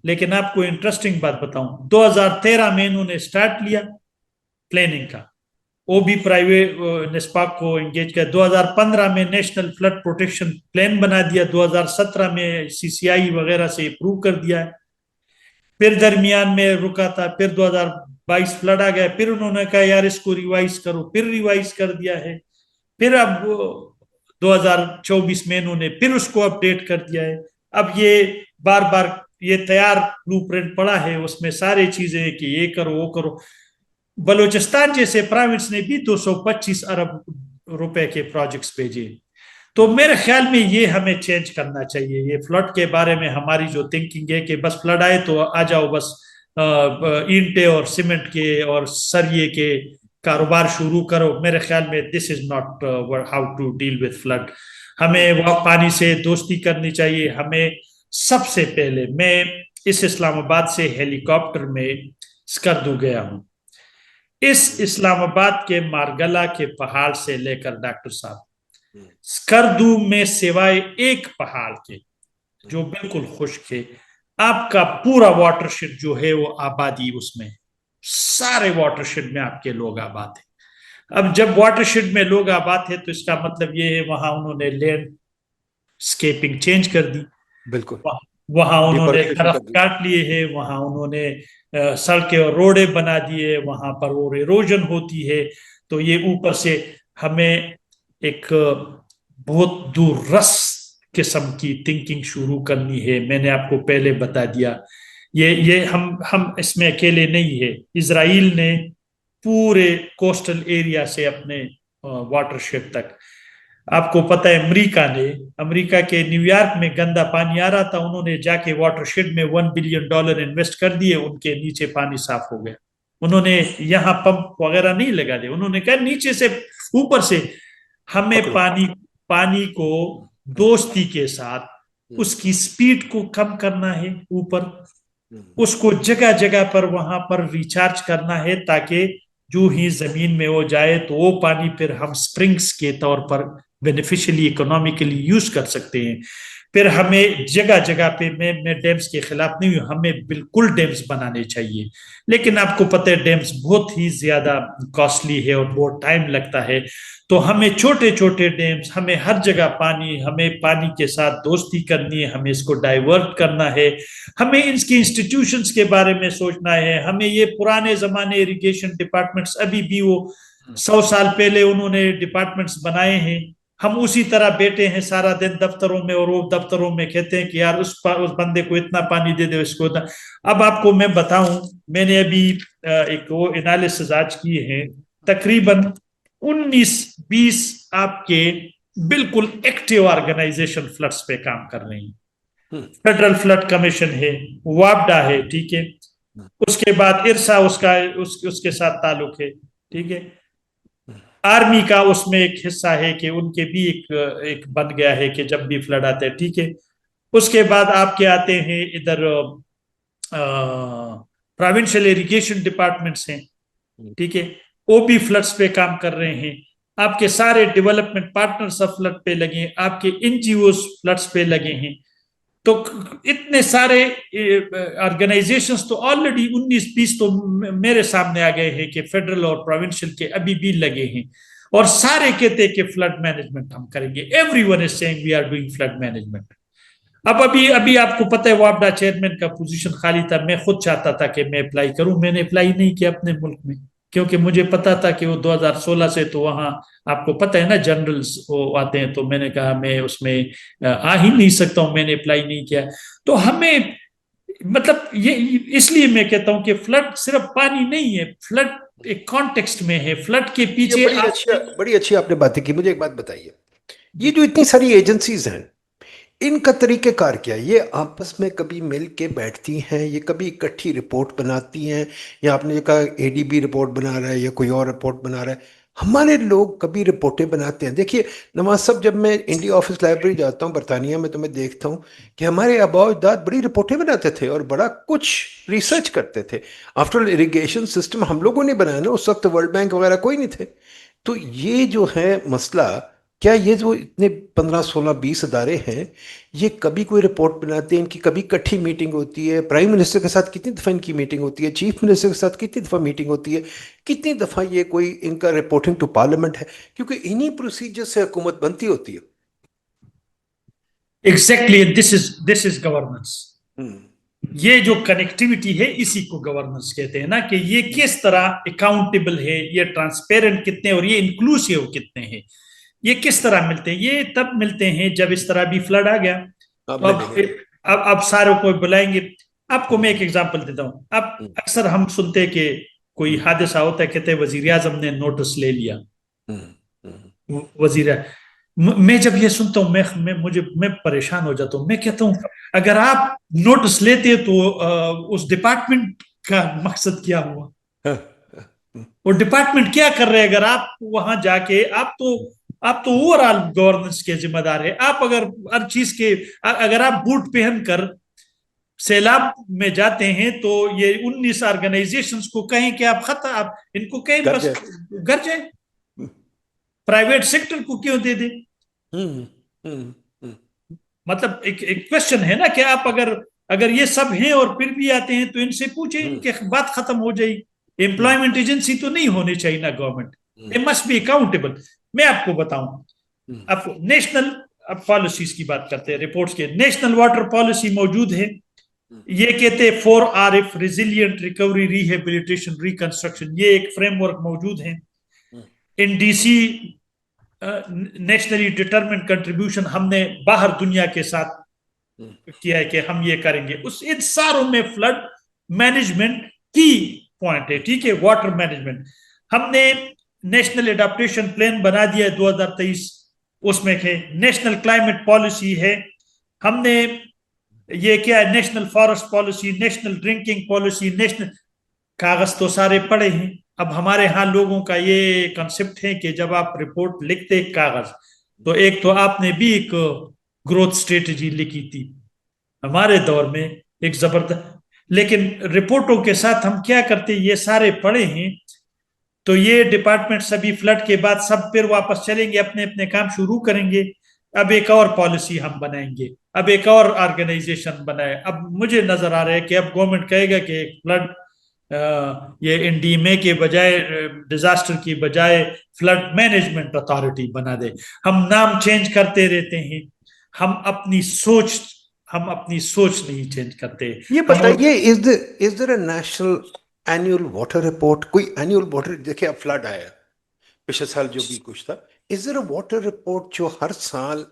لیکن آپ کو انٹرسٹنگ بات بتاؤں, 2013 میں انہوں نے سٹارٹ لیا پلاننگ کا, وہ بھی پرائیویٹ نسپاک کو انگیج کیا. 2015 میں نیشنل فلڈ پروٹیکشن پلان بنا دیا, 2017 میں CCI وغیرہ سے اپروو کر دیا ہے. پھر درمیان میں رکا تھا, پھر 2022 فلڈ آ گیا, پھر انہوں نے کہا یار اس کو ریوائز کرو, پھر ریوائز کر دیا ہے. پھر اب 2024 میں انہوں نے پھر اس کو اپڈیٹ کر دیا ہے. اب یہ بار یہ تیار بلو پرنٹ پڑا ہے, اس میں سارے چیزیں کہ یہ کرو وہ کرو. بلوچستان جیسے پروونس نے بھی 225 ارب روپے کے پروجیکٹس بھیجے. تو میرے خیال میں یہ ہمیں چینج کرنا چاہیے. یہ فلڈ کے بارے میں ہماری جو تھنکنگ ہے کہ بس فلڈ آئے تو آ جاؤ, بس اینٹے اور سیمنٹ کے اور سریے کے کاروبار شروع کرو, میرے خیال میں this is not how to deal with flood. ہمیں وہ پانی سے دوستی کرنی چاہیے. ہمیں سب سے پہلے, میں اس اسلام آباد سے ہیلی کاپٹر میں اسکردو گیا ہوں. اس اسلام آباد کے مارگلا کے پہاڑ سے لے کر ڈاکٹر صاحب اسکردو میں سوائے ایک پہاڑ کے جو بالکل خشک ہے, آپ کا پورا واٹر شیڈ جو ہے وہ آبادی اس میں, سارے واٹر شیڈ میں آپ کے لوگ آباد ہیں. اب جب واٹر شیڈ میں لوگ آباد ہیں تو اس کا مطلب یہ ہے وہاں انہوں نے لینڈ اسکیپنگ چینج کر دی, بالکل وہاں انہوں نے درخت کاٹ لیے ہیں, وہاں انہوں نے سڑکیں اور روڈیں بنا دیے, وہاں پر اور ایروجن ہوتی ہے. تو یہ اوپر سے ہمیں ایک بہت دور رس قسم کی تھنکنگ شروع کرنی ہے. میں نے آپ کو پہلے بتا دیا, یہ ہم اس میں اکیلے نہیں ہے. اسرائیل نے پورے کوسٹل ایریا سے اپنے واٹر شیڈ تک, آپ کو پتہ ہے امریکہ کے نیو یارک میں گندا پانی آ رہا تھا, انہوں نے جا کے واٹر شیڈ میں $1 بلین انویسٹ کر دیے, ان کے نیچے پانی صاف ہو گیا. انہوں نے یہاں پمپ وغیرہ نہیں لگا دے, انہوں نے کہا نیچے سے اوپر سے ہمیں پانی کو دوستی کے ساتھ اس کی سپیڈ کو کم کرنا ہے, اوپر اس کو جگہ جگہ پر وہاں پر ریچارج کرنا ہے, تاکہ جو ہی زمین میں وہ جائے تو وہ پانی پھر ہم سپرنگز کے طور پر بینیفیشلی اکنامیکلی یوز کر سکتے ہیں. پھر ہمیں جگہ جگہ پہ میں ڈیمز کے خلاف نہیں ہوں, ہمیں بالکل ڈیمز بنانے چاہیے, لیکن آپ کو پتہ ہے ڈیمز بہت ہی زیادہ کاسٹلی ہے اور بہت ٹائم لگتا ہے. تو ہمیں چھوٹے چھوٹے ڈیمز, ہمیں ہر جگہ پانی, ہمیں پانی کے ساتھ دوستی کرنی ہے, ہمیں اس کو ڈائیورٹ کرنا ہے, ہمیں اس کی انسٹیٹیوشنز کے بارے میں سوچنا ہے. ہمیں یہ پرانے زمانے اریگیشن ڈپارٹمنٹس ابھی بھی وہ 100 سال پہلے انہوں نے ڈپارٹمنٹس بنائے ہیں, ہم اسی طرح بیٹھے ہیں سارا دن دفتروں میں, اور وہ دفتروں میں کہتے ہیں کہ یار اس بندے کو اتنا پانی دے دے, اس کو اتنا. اب آپ کو میں بتاؤں, میں نے ابھی ایک وہ انالیسز آج کیے ہیں, تقریباً 19-20 آپ کے بالکل ایکٹیو آرگنائزیشن فلڈس پہ کام کر رہی ہیں. فیڈرل فلڈ کمیشن ہے, وابڈا ہے, ٹھیک ہے, اس کے بعد ارسا اس کے ساتھ تعلق ہے, ٹھیک ہے, آرمی کا اس میں ایک حصہ ہے کہ ان کے بھی ایک بن گیا ہے کہ جب بھی فلڈ آتے ہیں, ٹھیک ہے. اس کے بعد آپ کے آتے ہیں ادھر پروونشل اریگیشن ڈپارٹمنٹس ہیں, ٹھیک ہے, وہ بھی فلڈس پہ کام کر رہے ہیں. آپ کے سارے ڈیولپمنٹ پارٹنرز فلڈ پہ لگے ہیں, آپ کے این جی اوز فلڈس پہ لگے ہیں. تو اتنے سارے آرگنائزیشنز تو آلریڈی 19-20 تو میرے سامنے آ گئے ہیں کہ فیڈرل اور پروونشل کے ابھی بھی لگے ہیں, اور سارے کہتے ہیں کہ فلڈ مینجمنٹ ہم کریں گے. Everyone is seeing we are doing flood management. اب ابھی آپ کو پتہ ہے وابڈا چیئرمین کا پوزیشن خالی تھا, میں خود چاہتا تھا کہ میں اپلائی کروں, میں نے اپلائی نہیں کیا اپنے ملک میں, کیونکہ مجھے پتا تھا کہ وہ 2016 سے تو وہاں آپ کو پتہ ہے نا جنرلز وہ آتے ہیں, تو میں نے کہا میں اس میں آ ہی نہیں سکتا ہوں, میں نے اپلائی نہیں کیا. تو ہمیں مطلب یہ اس لیے میں کہتا ہوں کہ فلڈ صرف پانی نہیں ہے, فلڈ ایک کانٹیکسٹ میں ہے, فلڈ کے پیچھے بڑی اچھی آپ نے باتیں کی. مجھے ایک بات بتائیے, یہ جو اتنی ساری ایجنسیز ہیں ان کا طریقہ کار کیا ہے؟ یہ آپس میں کبھی مل کے بیٹھتی ہیں, یہ کبھی اکٹھی رپورٹ بناتی ہیں, یا آپ نے کہا اے ڈی بی رپورٹ بنا رہا ہے یا کوئی اور رپورٹ بنا رہا ہے؟ ہمارے لوگ کبھی رپورٹیں بناتے ہیں. دیکھیے نواز صاحب, جب میں انڈیا آفس لائبریری جاتا ہوں برطانیہ میں تو میں دیکھتا ہوں کہ ہمارے آباء و اجداد بڑی رپورٹیں بناتے تھے اور بڑا کچھ ریسرچ کرتے تھے. آفٹر آل اریگیشن سسٹم ہم لوگوں نے بنایا نا, اس وقت ورلڈ بینک وغیرہ کوئی نہیں تھے. تو یہ جو ہے مسئلہ, کیا یہ جو اتنے 15, 16, 20 ادارے ہیں, یہ کبھی کوئی رپورٹ بناتے ہیں؟ ان کی کبھی کٹھی میٹنگ ہوتی ہے؟ پرائم منسٹر کے ساتھ کتنی دفعہ ان کی میٹنگ ہوتی ہے؟ چیف منسٹر کے ساتھ کتنی دفعہ میٹنگ ہوتی ہے؟ کتنی دفعہ یہ کوئی ان کا رپورٹنگ ٹو پارلیمنٹ ہے؟ کیونکہ انہی پروسیجر سے حکومت بنتی ہوتی ہے. Exactly this is governance. یہ جو کنیکٹیوٹی ہے اسی کو گورننس کہتے ہیں نا, کہ یہ کس طرح اکاؤنٹیبل ہے, یہ ٹرانسپیرنٹ کتنے اور یہ انکلوسیو کتنے ہیں, یہ کس طرح ملتے ہیں؟ یہ تب ملتے ہیں جب اس طرح بھی فلڈ آ گیا تو اب ساروں کو بلائیں گے. آپ کو میں ایک ایگزامپل دیتا ہوں. اب اکثر ہم سنتے ہیں کہ کوئی حادثہ ہوتا ہے, کہتے ہیں وزیر اعظم نے نوٹس لے لیا. میں جب یہ سنتا ہوں میں پریشان ہو جاتا ہوں. میں کہتا ہوں اگر آپ نوٹس لیتے تو اس ڈپارٹمنٹ کا مقصد کیا ہوا, اور ڈپارٹمنٹ کیا کر رہے ہیں؟ اگر آپ وہاں جا کے آپ تو اوور آل گورننس کے ذمہ دار ہیں. آپ اگر ہر چیز کے اگر آپ بوٹ پہن کر سیلاب میں جاتے ہیں تو یہ 19 آرگنائزیشنز کو کہیں کہ آپ ان کو کہیں بس گھر جائیں, پرائیویٹ سیکٹر کو کیوں دے دیں؟ مطلب ایک کوشچن ہے نا کہ آپ اگر یہ سب ہیں اور پھر بھی آتے ہیں تو ان سے پوچھیں, ان کے بات ختم ہو جائے. امپلائمنٹ ایجنسی تو نہیں ہونی چاہیے نا government, they must be accountable. میں آپ کو بتاؤں, آپ نیشنل پالیسیز کی بات کرتے ہیں, رپورٹس کے. نیشنل واٹر پالیسی موجود ہے, یہ کہتے 4RF resilient recovery rehabilitation reconstruction, یہ ایک فریم ورک موجود ہے. N D C nationally determined contribution ہم نے باہر دنیا کے ساتھ کیا ہے کہ ہم یہ کریں گے. ان ساروں میں فلڈ مینجمنٹ کی پوائنٹ ہے, ٹھیک ہے. واٹر مینجمنٹ ہم نے نیشنل اڈاپٹیشن پلان بنا دیا ہے 2023, اس میں کہ نیشنل کلائمیٹ پالیسی ہے, ہم نے یہ کیا ہے national forest policy, national drinking policy, national کاغذ تو سارے پڑے ہیں. اب ہمارے ہاں لوگوں کا یہ کنسپٹ ہے کہ جب آپ رپورٹ لکھتے کاغذ, تو ایک تو آپ نے بھی ایک گروتھ سٹریٹجی لکھی تھی ہمارے دور میں ایک زبردست, لیکن رپورٹوں کے ساتھ ہم کیا کرتے, یہ سارے پڑے ہیں تو یہ ڈپارٹمنٹ سبھی فلڈ کے بعد سب پھر واپس چلیں گے, اپنے اپنے کام شروع کریں گے. اب ایک اور پالیسی ہم بنائیں گے, اب ایک اور آرگنائزیشن بنائے. اب مجھے نظر آ رہا ہے کہ اب گورنمنٹ کہے گا کہ ایک فلڈ, یہ این ڈی ایم اے کے بجائے, ڈیزاسٹر کی بجائے فلڈ مینجمنٹ اتھارٹی بنا دے. ہم نام چینج کرتے رہتے ہیں, ہم اپنی سوچ نہیں چینج کرتے. یہ بتائیے, از دیر a national annual water report? کوئی اینیول واٹر, دیکھیں اب فلڈ آیا پچھلے سال جو بھی کچھ تھا, از دیر اے واٹر رپورٹ جو ہر سال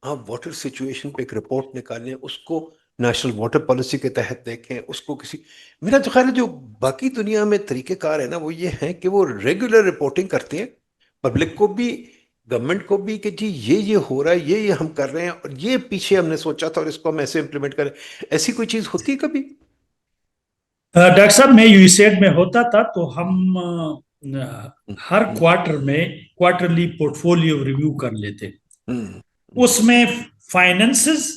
آپ واٹر سچویشن پہ ایک رپورٹ نکالیں, اس کو نیشنل واٹر پالیسی کے تحت دیکھیں, اس کو کسی, میرا تو خیال ہے جو باقی دنیا میں طریقہ کار ہے نا وہ یہ ہے کہ وہ ریگولر رپورٹنگ کرتے ہیں پبلک کو بھی, گورنمنٹ کو بھی, کہ جی یہ ہو رہا ہے, یہ ہم کر رہے ہیں, اور یہ پیچھے ہم نے سوچا تھا اور اس کو ہم ایسے امپلیمنٹ کریں. ایسی کوئی چیز ہوتی ہے کبھی؟ ڈاکٹر صاحب, میں یو سیڈ میں ہوتا تھا تو ہم ہر کوارٹر میں کوارٹرلی پورٹ فولیو ریویو کر لیتے. اس میں فائننسز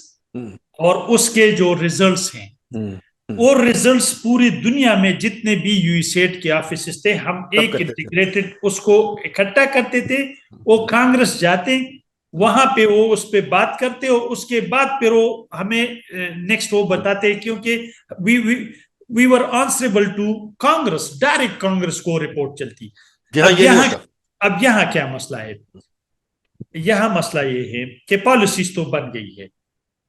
اور اس کے جو ریزلٹس ہیں, اور ریزلٹس پوری دنیا میں جتنے بھی یو سیٹ کے آفیسز تھے, ہم ایک انٹیگریٹڈ اس کو اکٹھا کرتے تھے. وہ کانگریس جاتے, وہاں پہ وہ اس پہ بات کرتے, اور اس کے بعد پھر وہ ہمیں نیکسٹ وہ بتاتے, کیونکہ we were answerable to Congress, direct Congress کو رپورٹ چلتی. اب یہاں کیا مسئلہ ہے؟ یہاں مسئلہ یہ ہے کہ پالیسیز تو بن گئی ہے.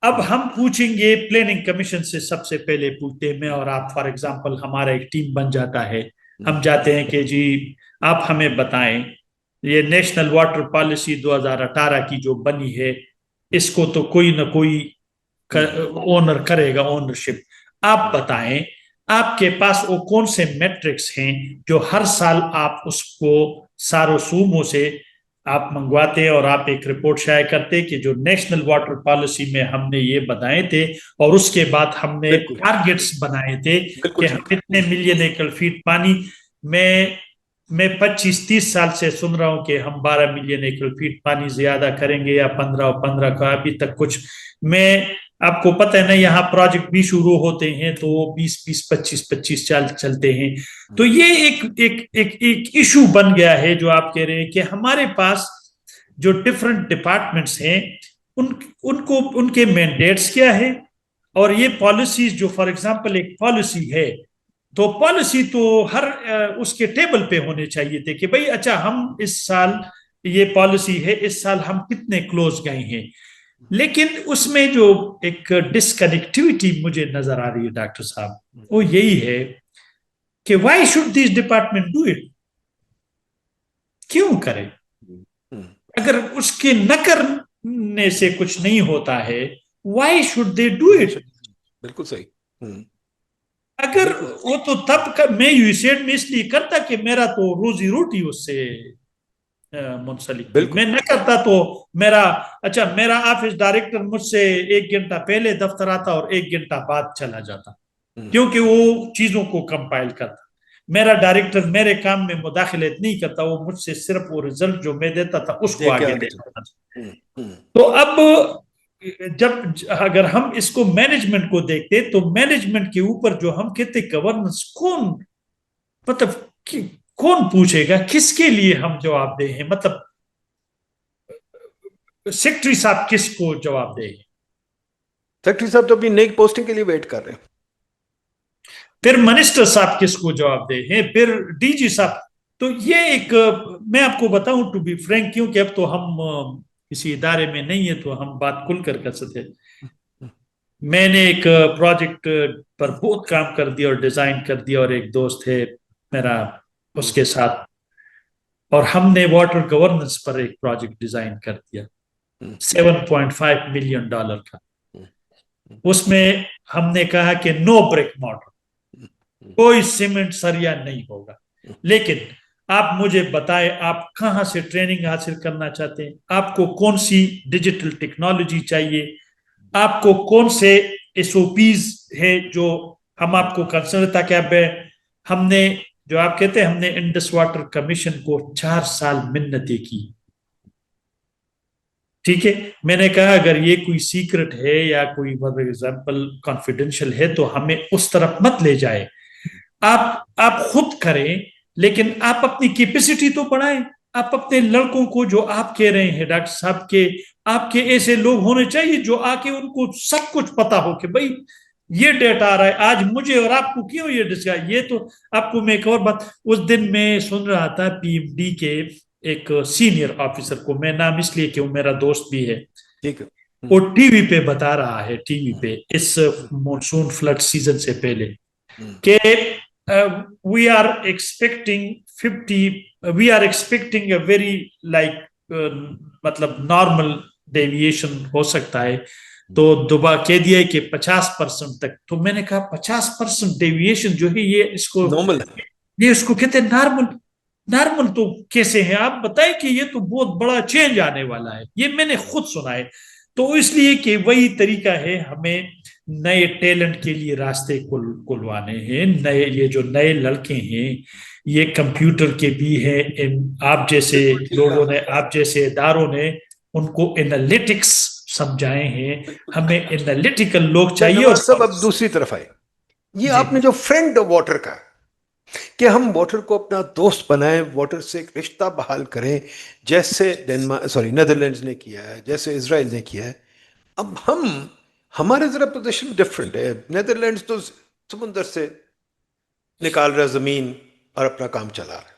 اب ہم پوچھیں گے پلاننگ کمیشن سے, سب سے پہلے پوچھتے ہیں, میں اور آپ فار ایگزامپل ہمارا ایک ٹیم بن جاتا ہے, ہم جاتے ہیں کہ جی آپ ہمیں بتائیں یہ نیشنل واٹر پالیسی 2018 کی جو بنی ہے, اس کو تو کوئی نہ کوئی اونر کرے گا, اونرشپ. آپ بتائیں آپ کے پاس وہ کون سے میٹرکس ہیں جو ہر سال آپ اس کو ساروں صوبوں سے آپ منگواتے اور آپ ایک رپورٹ شائع کرتے کہ جو نیشنل واٹر پالیسی میں ہم نے یہ بتائے تھے, اور اس کے بعد ہم نے ٹارگیٹس بنائے تھے کہ ہم اتنے ملین ایکڑ فیٹ پانی. میں 25-30 سال سے سن رہا ہوں کہ ہم 12 ملین ایکڑ فیٹ پانی زیادہ کریں گے یا 15 کا, ابھی تک کچھ. میں آپ کو پتہ ہے نا, یہاں پروجیکٹ بھی شروع ہوتے ہیں تو وہ 20-25 چلتے ہیں. تو یہ ایک ایشو بن گیا ہے جو آپ کہہ رہے ہیں کہ ہمارے پاس جو ڈفرنٹ ڈپارٹمنٹس ہیں ان کے مینڈیٹس کیا ہے, اور یہ پالیسیز جو فار ایگزامپل ایک پالیسی ہے تو پالیسی تو ہر اس کے ٹیبل پہ ہونے چاہیے تھے کہ بھئی اچھا ہم اس سال یہ پالیسی ہے, اس سال ہم کتنے کلوز گئے ہیں. لیکن اس میں جو ایک ڈسکنیکٹیوٹی مجھے نظر آ رہی ہے ڈاکٹر صاحب, وہ یہی ہے کہ why should this department do it, کیوں کرے؟ اگر اس کے نہ کرنے سے کچھ نہیں ہوتا ہے, why should they do it? بالکل صحیح. اگر وہ تو تب میں یو سیڈ میں اس لیے کرتا کہ میرا تو روزی روٹی اس سے منسلک, میں نہ کرتا تو میرا آفس ڈائریکٹر مجھ سے 1 گھنٹہ پہلے دفتر آتا اور 1 گھنٹہ بعد چلا جاتا, کیونکہ وہ چیزوں کو کمپائل کرتا. میرا ڈائریکٹر میرے کام میں مداخلت نہیں کرتا, وہ مجھ سے صرف وہ رزلٹ جو میں دیتا تھا اس کو آگے دیتا تھا. تو اب جب اگر ہم اس کو مینجمنٹ کو دیکھتے تو مینجمنٹ کے اوپر جو ہم کہتے گورننس, کون پوچھے گا, کس کے لیے ہم جواب دیں ہیں؟ مطلب سیکرٹری صاحب کس کو جواب دیں؟ سیکرٹری صاحب تو اپنی نئی پوسٹنگ کے لیے ویٹ کر رہے ہیں. پھر منسٹر صاحب کس کو جواب دیں ہیں؟ پھر ڈی جی صاحب. تو یہ ایک, میں آپ کو بتاؤں ٹو بی فرینک, کیونکہ اب تو ہم کسی ادارے میں نہیں ہے تو ہم بات کھل کر سکتے. میں نے ایک پروجیکٹ پر بہت کام کر دیا اور ڈیزائن کر دیا, اور ایک دوست ہے میرا اس کے ساتھ, اور ہم نے واٹر گورننس پر ایک پروجیکٹ ڈیزائن کر دیا $7.5 ملین کا. اس میں ہم نے کہا کہ نو بریک مارٹر, کوئی سیمنٹ سریا نہیں ہوگا. لیکن آپ مجھے بتائیں آپ کہاں سے ٹریننگ حاصل کرنا چاہتے ہیں, آپ کو کون سی ڈیجیٹل ٹیکنالوجی چاہیے, آپ کو کون سے ایس او پیز ہے جو ہم آپ کو کنسرن تھا. کہ اب ہم نے جو آپ کہتے ہیں ہم نے انڈس واٹر کمیشن کو 4 سال منتیں کی, ٹھیک ہے. میں نے کہا اگر یہ کوئی سیکرٹ ہے یا کوئی فار ایگزامپل کانفیڈینشیل ہے تو ہمیں اس طرف مت لے جائے, آپ خود کریں, لیکن آپ اپنی کیپیسٹی تو بڑھائیں. آپ اپنے لڑکوں کو جو آپ کہہ رہے ہیں ڈاکٹر صاحب کے آپ کے ایسے لوگ ہونے چاہیے جو آ کے ان کو سب کچھ پتا ہو کہ بھائی یہ ڈیٹا آ رہا ہے آج مجھے اور آپ کو کیوں یہ ڈسکس. یہ تو آپ کو میں ایک اور بات, اس دن میں سن رہا تھا پی ایم ڈی کے ایک سینئر آفیسر کو, میں نام اس لیے کہ وہ میرا دوست بھی ہے, ٹھیک ہے. وہ ٹی وی پہ بتا رہا ہے, ٹی وی پہ اس مانسون فلڈ سیزن سے پہلے کہ we are expecting 50 we are expecting a very like مطلب نارمل ڈیویشن ہو سکتا ہے, تو دبا کہہ دیا کہ 50% تک. تو میں نے کہا 50% ڈیویشن جو ہے یہ نارمل ہے. یہ اس کو کہتے ہیں نارمل. نارمل تو کیسے ہے آپ بتائیں کہ یہ تو بہت بڑا چینج آنے والا ہے, یہ میں نے خود سنا ہے. تو اس لیے کہ وہی طریقہ ہے, ہمیں نئے ٹیلنٹ کے لیے راستے کھلوانے ہیں. نئے یہ جو نئے لڑکے ہیں یہ کمپیوٹر کے بھی ہیں, آپ جیسے لوگوں نے آپ جیسے اداروں نے ان کو انالیٹکس سمجھائے ہیں. ہمیں انالیٹیکل لوگ چاہیے. اور سب اب دوسری طرف آئے. یہ آپ نے جو فرینڈ واٹر کا کہ ہم واٹر کو اپنا دوست بنائیں, واٹر سے ایک رشتہ بحال کریں, جیسے نیدرلینڈز نے کیا ہے, جیسے اسرائیل نے کیا ہے. اب ہمارے ذرا پوزیشن ڈفرینٹ ہے. نیدرلینڈز تو سمندر سے نکال رہا زمین اور اپنا کام چلا رہا ہے.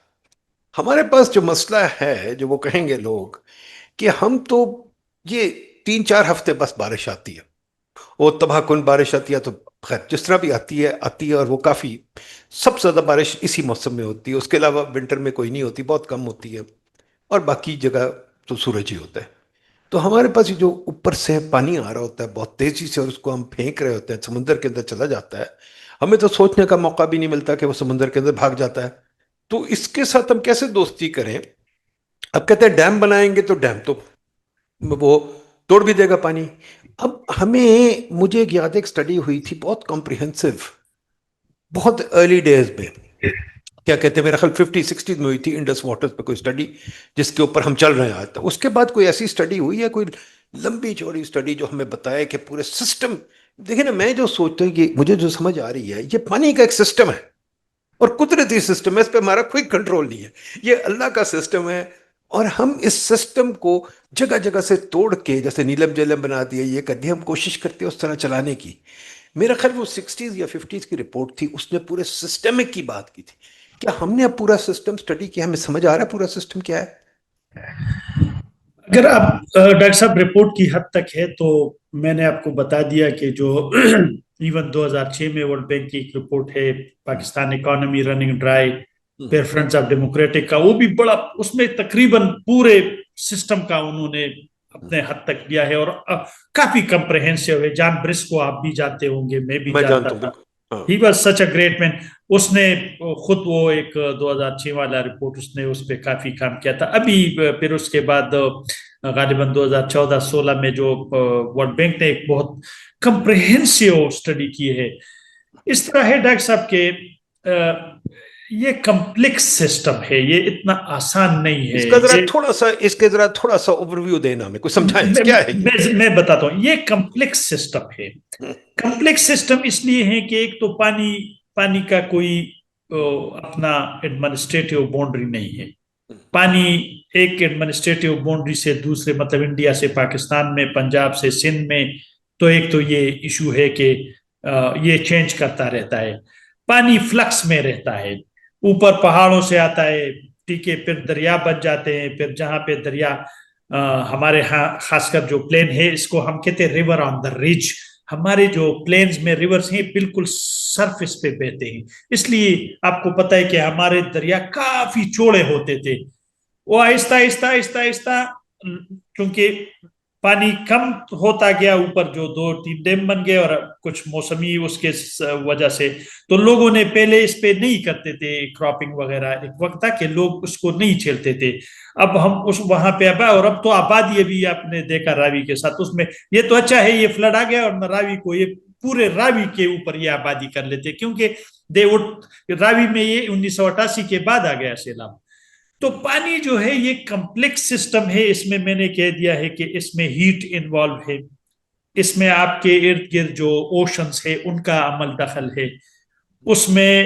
ہمارے پاس جو مسئلہ ہے, جو وہ کہیں گے لوگ کہ ہم تو یہ 3-4 ہفتے بس بارش آتی ہے, وہ تباہ کن بارش آتی ہے, تو خیر جس طرح بھی آتی ہے اور وہ کافی سب سے زیادہ بارش اسی موسم میں ہوتی ہے. اس کے علاوہ ونٹر میں کوئی نہیں ہوتی, بہت کم ہوتی ہے, اور باقی جگہ تو سورج ہی ہوتا ہے. تو ہمارے پاس جو اوپر سے پانی آ رہا ہوتا ہے بہت تیزی سے, اور اس کو ہم پھینک رہے ہوتے ہیں, سمندر کے اندر چلا جاتا ہے, ہمیں تو سوچنے کا موقع بھی نہیں ملتا کہ وہ سمندر کے اندر بھاگ جاتا ہے. تو اس کے ساتھ ہم کیسے دوستی کریں؟ اب کہتے ہیں ڈیم بنائیں گے, تو ڈیم تو وہ توڑ بھی دے گا پانی. اب مجھے یاد ایک سٹڈی ہوئی تھی بہت کمپریہنسو, بہت ارلی ڈیز میں, کیا کہتے ہیں میرا خیال 50-60 میں ہوئی تھی, انڈس واٹر پہ کوئی سٹڈی جس کے اوپر ہم چل رہے ہیں آج تک. اس کے بعد کوئی ایسی سٹڈی ہوئی ہے, کوئی لمبی چوڑی سٹڈی جو ہمیں بتائے کہ پورے سسٹم, دیکھیں نا, میں جو سوچتا ہوں کہ مجھے جو سمجھ آ رہی ہے یہ پانی کا ایک سسٹم ہے, اور قدرتی سسٹم ہے, اس پہ ہمارا کوئی کنٹرول نہیں ہے, یہ اللہ کا سسٹم ہے. اور ہم اس سسٹم کو جگہ جگہ سے توڑ کے, جیسے نیلم جیلم بنا دیا, یہ کر دیا, ہم کوشش کرتے ہیں اس طرح چلانے کی. میرا خیال وہ 60s یا 50s کی رپورٹ تھی, اس نے پورے سسٹمک کی بات کی تھی. کیا ہم نے اب پورا سسٹم سٹڈی کیا, ہمیں سمجھ آ رہا ہے پورا سسٹم کیا ہے؟ اگر آپ ڈاکٹر صاحب رپورٹ کی حد تک ہے تو میں نے آپ کو بتا دیا کہ جو ایون 2006 میں ورلڈ بینک کی ایک رپورٹ ہے, Pakistan economy running dry, preference of democratic کا, وہ بھی بڑا, اس میں تقریباً پورے سسٹم کا انہوں نے اپنے حد تک دیا ہے, اور کافی کمپریہنسو ہے. جان برسکو آپ بھی جانتے ہوں گے, میں بھی جانتا تھا. He was such a great man. اس نے خود وہ ایک 2006 والا رپورٹ اس نے اس پہ کافی کام کیا تھا. ابھی پھر اس کے بعد غالباً 2014-16 میں جو ورلڈ بینک نے ایک بہت کمپریہنسو اسٹڈی کی ہے. اس طرح ہے ڈاکٹر صاحب کہ یہ کمپلیکس سسٹم ہے, یہ اتنا آسان نہیں ہے. اس کے ذرا تھوڑا سا اوور ویو دینا, ہمیں کچھ سمجھائیں کیا ہے. میں بتاتا ہوں, یہ کمپلیکس سسٹم ہے. کمپلیکس سسٹم اس لیے ہے کہ ایک تو پانی کا کوئی اپنا ایڈمنسٹریٹو باؤنڈری نہیں ہے. پانی ایک ایڈمنسٹریٹو باؤنڈری سے دوسرے, مطلب انڈیا سے پاکستان میں, پنجاب سے سندھ میں, تو ایک تو یہ ایشو ہے کہ یہ چینج کرتا رہتا ہے. پانی فلکس میں رہتا ہے, اوپر پہاڑوں سے آتا ہے, ٹھیک ہے, پھر دریا بن جاتے ہیں, پھر جہاں پہ دریا ہمارے ہاں خاص کر جو پلین ہے اس کو ہم کہتے ہیں ریور آن دا ریج. ہمارے جو پلینز میں ریورز ہیں بالکل سرفس پہ بہتے ہیں, اس لیے آپ کو پتہ ہے کہ ہمارے دریا کافی چوڑے ہوتے تھے. وہ آہستہ آہستہ آہستہ آہستہ چونکہ پانی کم ہوتا گیا, اوپر جو 2-3 ڈیم بن گئے اور کچھ موسمی اس کے وجہ سے, تو لوگوں نے پہلے اس پہ نہیں کرتے تھے کراپنگ وغیرہ. ایک وقت تھا کہ لوگ اس کو نہیں چھیلتے تھے. اب ہم وہاں پہ اور اب تو آبادی ابھی آپ نے دیکھا راوی کے ساتھ, اس میں یہ تو اچھا ہے یہ فلڈ آ گیا, اور راوی کو یہ پورے راوی کے اوپر یہ آبادی کر لیتے, کیونکہ راوی میں یہ 1988 کے بعد آ گیا سیلاب. تو پانی جو ہے یہ کمپلیکس سسٹم ہے. اس میں نے کہہ دیا ہے کہ اس میں ہیٹ انوالو ہے, اس میں آپ کے ارد گرد جو اوشنز ہے ان کا عمل دخل ہے, اس میں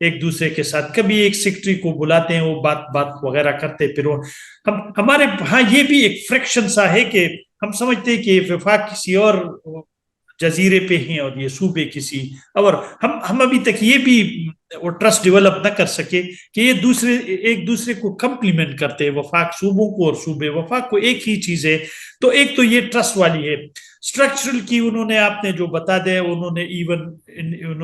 ایک دوسرے کے ساتھ, کبھی ایک سیکرٹری کو بلاتے ہیں, وہ بات وغیرہ کرتے, پھر وہ ہمارے ہاں یہ بھی ایک فرکشن سا ہے کہ ہم سمجھتے ہیں کہ وفاق کسی اور جزیرے پہ ہیں اور یہ صوبے کسی, اور ہم ابھی تک یہ بھی وہ ٹرسٹ ڈیولپ نہ کر سکے کہ یہ ایک دوسرے کو کمپلیمنٹ کرتے ہیں, وفاق صوبوں کو اور صوبے وفاق کو ایک ہی چیز ہے. تو ایک تو یہ ٹرسٹ والی ہے. اسٹرکچرل کی انہوں نے, آپ نے جو بتا دیا, انہوں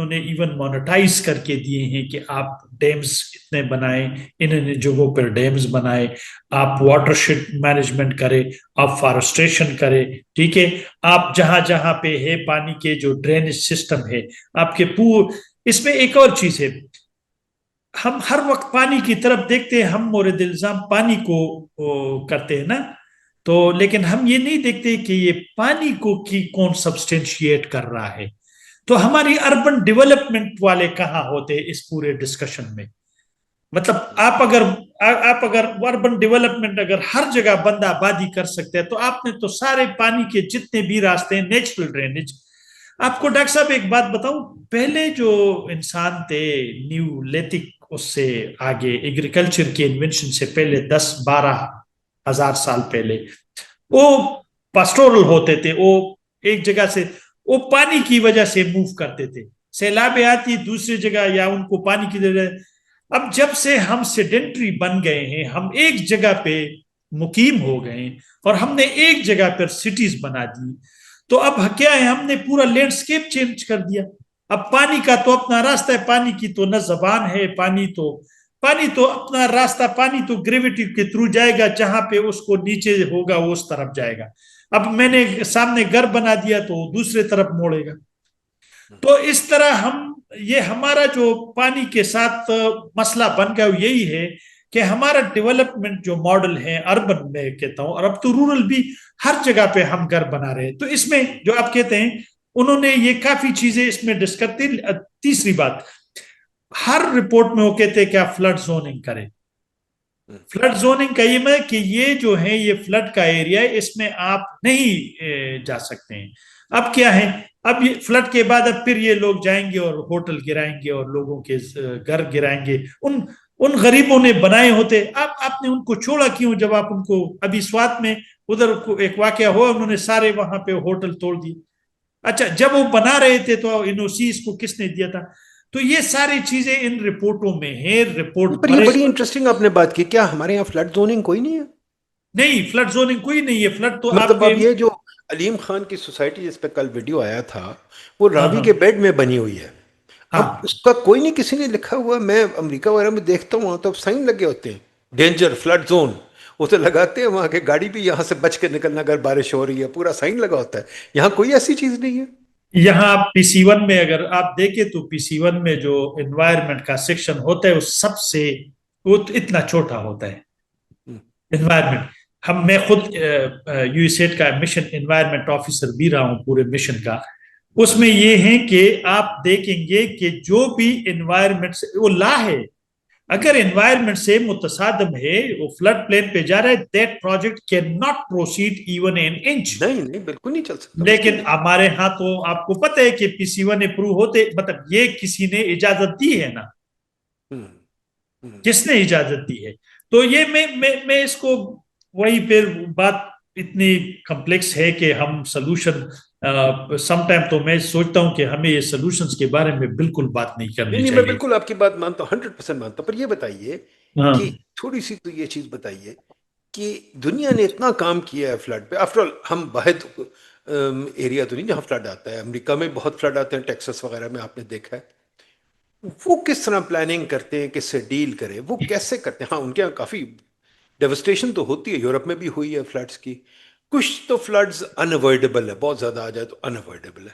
نے ایون مانیٹائز کر کے دیے ہیں کہ آپ ڈیمز اتنے بنائیں, ان جگہوں پر ڈیمز بنائیں, آپ واٹر شیڈ مینجمنٹ کریں, آپ فارسٹریشن کریں, ٹھیک ہے, آپ جہاں جہاں پہ ہے پانی کے جو ڈرینیج سسٹم ہے آپ کے اس میں ایک اور چیز ہے, ہم ہر وقت پانی کی طرف دیکھتے ہیں, ہم مورد الزام پانی کو کرتے ہیں نا, تو لیکن ہم یہ نہیں دیکھتے کہ یہ پانی کو کی کون سبسٹینشیٹ کر رہا ہے. تو ہماری اربن ڈیولپمنٹ والے کہاں ہوتے ہیں اس پورے ڈسکشن میں؟ مطلب آپ اگر اربن ڈیولپمنٹ اگر ہر جگہ بندہ آبادی کر سکتے ہیں, تو آپ نے تو سارے پانی کے جتنے بھی راستے ہیں, نیچرل ڈرینیج. آپ کو ڈاکٹر صاحب ایک بات بتاؤں, پہلے جو انسان تھے نیو لیتھک, اس سے آگے ایگریکلچر کے انوینشن سے پہلے 10-12 ہزار سال پہلے, وہ پاسٹورل ہوتے تھے, وہ ایک جگہ سے وہ پانی کی وجہ سے موو کرتے تھے, سیلابیں آتی دوسری جگہ یا ان کو پانی کی ضرورت. اب جب سے ہم سیڈنٹری بن گئے ہیں, ہم ایک جگہ پہ مقیم ہو گئے ہیں اور ہم نے ایک جگہ پر سٹیز بنا دی, تو اب کیا ہے, ہم نے پورا لینڈسکیپ چینج کر دیا. اب پانی کا تو اپنا راستہ ہے, پانی کی تو نہ زبان ہے, پانی تو اپنا راستہ, پانی تو گریویٹی کے تھرو جائے گا, جہاں پہ اس کو نیچے ہوگا وہ اس طرف جائے گا. اب میں نے سامنے گھر بنا دیا تو دوسرے طرف موڑے گا. تو اس طرح یہ ہمارا جو پانی کے ساتھ مسئلہ بن گیا یہی ہے کہ ہمارا ڈیولپمنٹ جو ماڈل ہے اربن میں کہتا ہوں, اور اب تو رورل بھی ہر جگہ پہ ہم گھر بنا رہے ہیں. تو اس میں جو آپ کہتے ہیں انہوں نے یہ کافی چیزیں اس میں ڈسکس کی. تیسری بات, ہر رپورٹ میں وہ کہتے ہیں کہ آپ فلڈ زوننگ کریں. فلڈ زوننگ کا یہ میں کہ یہ جو ہے یہ فلڈ کا ایریا ہے, اس میں آپ نہیں جا سکتے ہیں. اب کیا ہے, اب یہ فلڈ کے بعد اب پھر یہ لوگ جائیں گے اور ہوٹل گرائیں گے اور لوگوں کے گھر گرائیں گے. ان غریبوں نے بنائے ہوتے, آپ نے ان کو چھوڑا کیوں؟ جب آپ ان کو, ابھی سوات میں ادھر ایک واقعہ ہوا, انہوں نے سارے وہاں پہ ہوٹل توڑ دیے. اچھا, جب وہ بنا رہے تھے تو ان او سیز کو کس نے دیا تھا؟ تو یہ ساری چیزیں ان رپورٹوں میں ہیں. رپورٹ پر یہ بڑی انٹرسٹنگ آپ نے بات کی, کیا ہمارے یہاں فلڈ زوننگ کوئی نہیں ہے؟ نہیں, فلڈ زوننگ کوئی نہیں ہے. فلڈ تو مطلب آپ اب یہ جو علیم خان کی سوسائٹی جس پہ کل ویڈیو آیا تھا, وہ راوی ہاں کے بیڈ میں بنی ہوئی ہے. اب ہاں اس کا کوئی نہیں, کسی نے لکھا ہوا, میں امریکہ وغیرہ میں دیکھتا ہوں وہاں تو سائن لگے ہوتے ہیں, ڈینجر فلڈ زون, وہ تو لگاتے ہیں وہاں کے, گاڑی بھی یہاں سے بچ کے نکلنا اگر بارش ہو رہی ہے, پورا سائن لگا ہوتا ہے. یہاں کوئی ایسی چیز نہیں ہے. یہاں PC1 میں اگر آپ دیکھیں تو PC1 میں جو انوائرمنٹ کا سیکشن ہوتا ہے وہ سب سے وہ اتنا چھوٹا ہوتا ہے. انوائرمنٹ, میں خود یو ایس ایڈ کا مشن انوائرمنٹ آفیسر بھی رہا ہوں پورے مشن کا. اس میں یہ ہے کہ آپ دیکھیں گے کہ جو بھی انوائرمنٹ سے وہ لا ہے, اگر انوائرمنٹ سے متصادم ہے, وہ فلڈ پلین پہ جا رہا ہے, that project can not proceed even N inch. نہیں بالکل نہیں چل سکتا. لیکن ہمارے ہاں تو آپ کو پتہ ہے کہ PC1 اپروو ہوتے, مطلب یہ کسی نے اجازت دی ہے نا, کس نے اجازت دی ہے. تو یہ میں اس کو وہی پھر بات اتنی کمپلیکس ہے کہ ہم سلوشن سم ٹائم تو میں سوچتا ہوں کہ ہمیں یہ سلوشنز کے بارے میں بالکل بات نہیں کرنی نہیں, میں چاہیے. بالکل آپ کی بات مانتا ہوں, 100% مانتا ہوں. پر یہ بتائیے ہاں کہ تھوڑی سی تو یہ چیز بتائیے کہ دنیا نے اتنا کام کیا ہے فلڈ پہ. آفٹر آل ہم واحد ایریا تو نہیں جہاں فلڈ آتا ہے, امریکہ میں بہت فلڈ آتے ہیں, ٹیکسس وغیرہ میں آپ نے دیکھا ہے. وہ کس طرح پلاننگ کرتے ہیں, کس سے ڈیل کریں, وہ کیسے کرتے ہیں؟ ہاں ان کے یہاں کافی ڈیوسٹیشن تو ہوتی ہے, یورپ میں بھی ہوئی ہے فلڈس کی. کچھ تو فلڈز انوائڈیبل ہے, بہت زیادہ آ جائے تو انوائڈیبل ہے.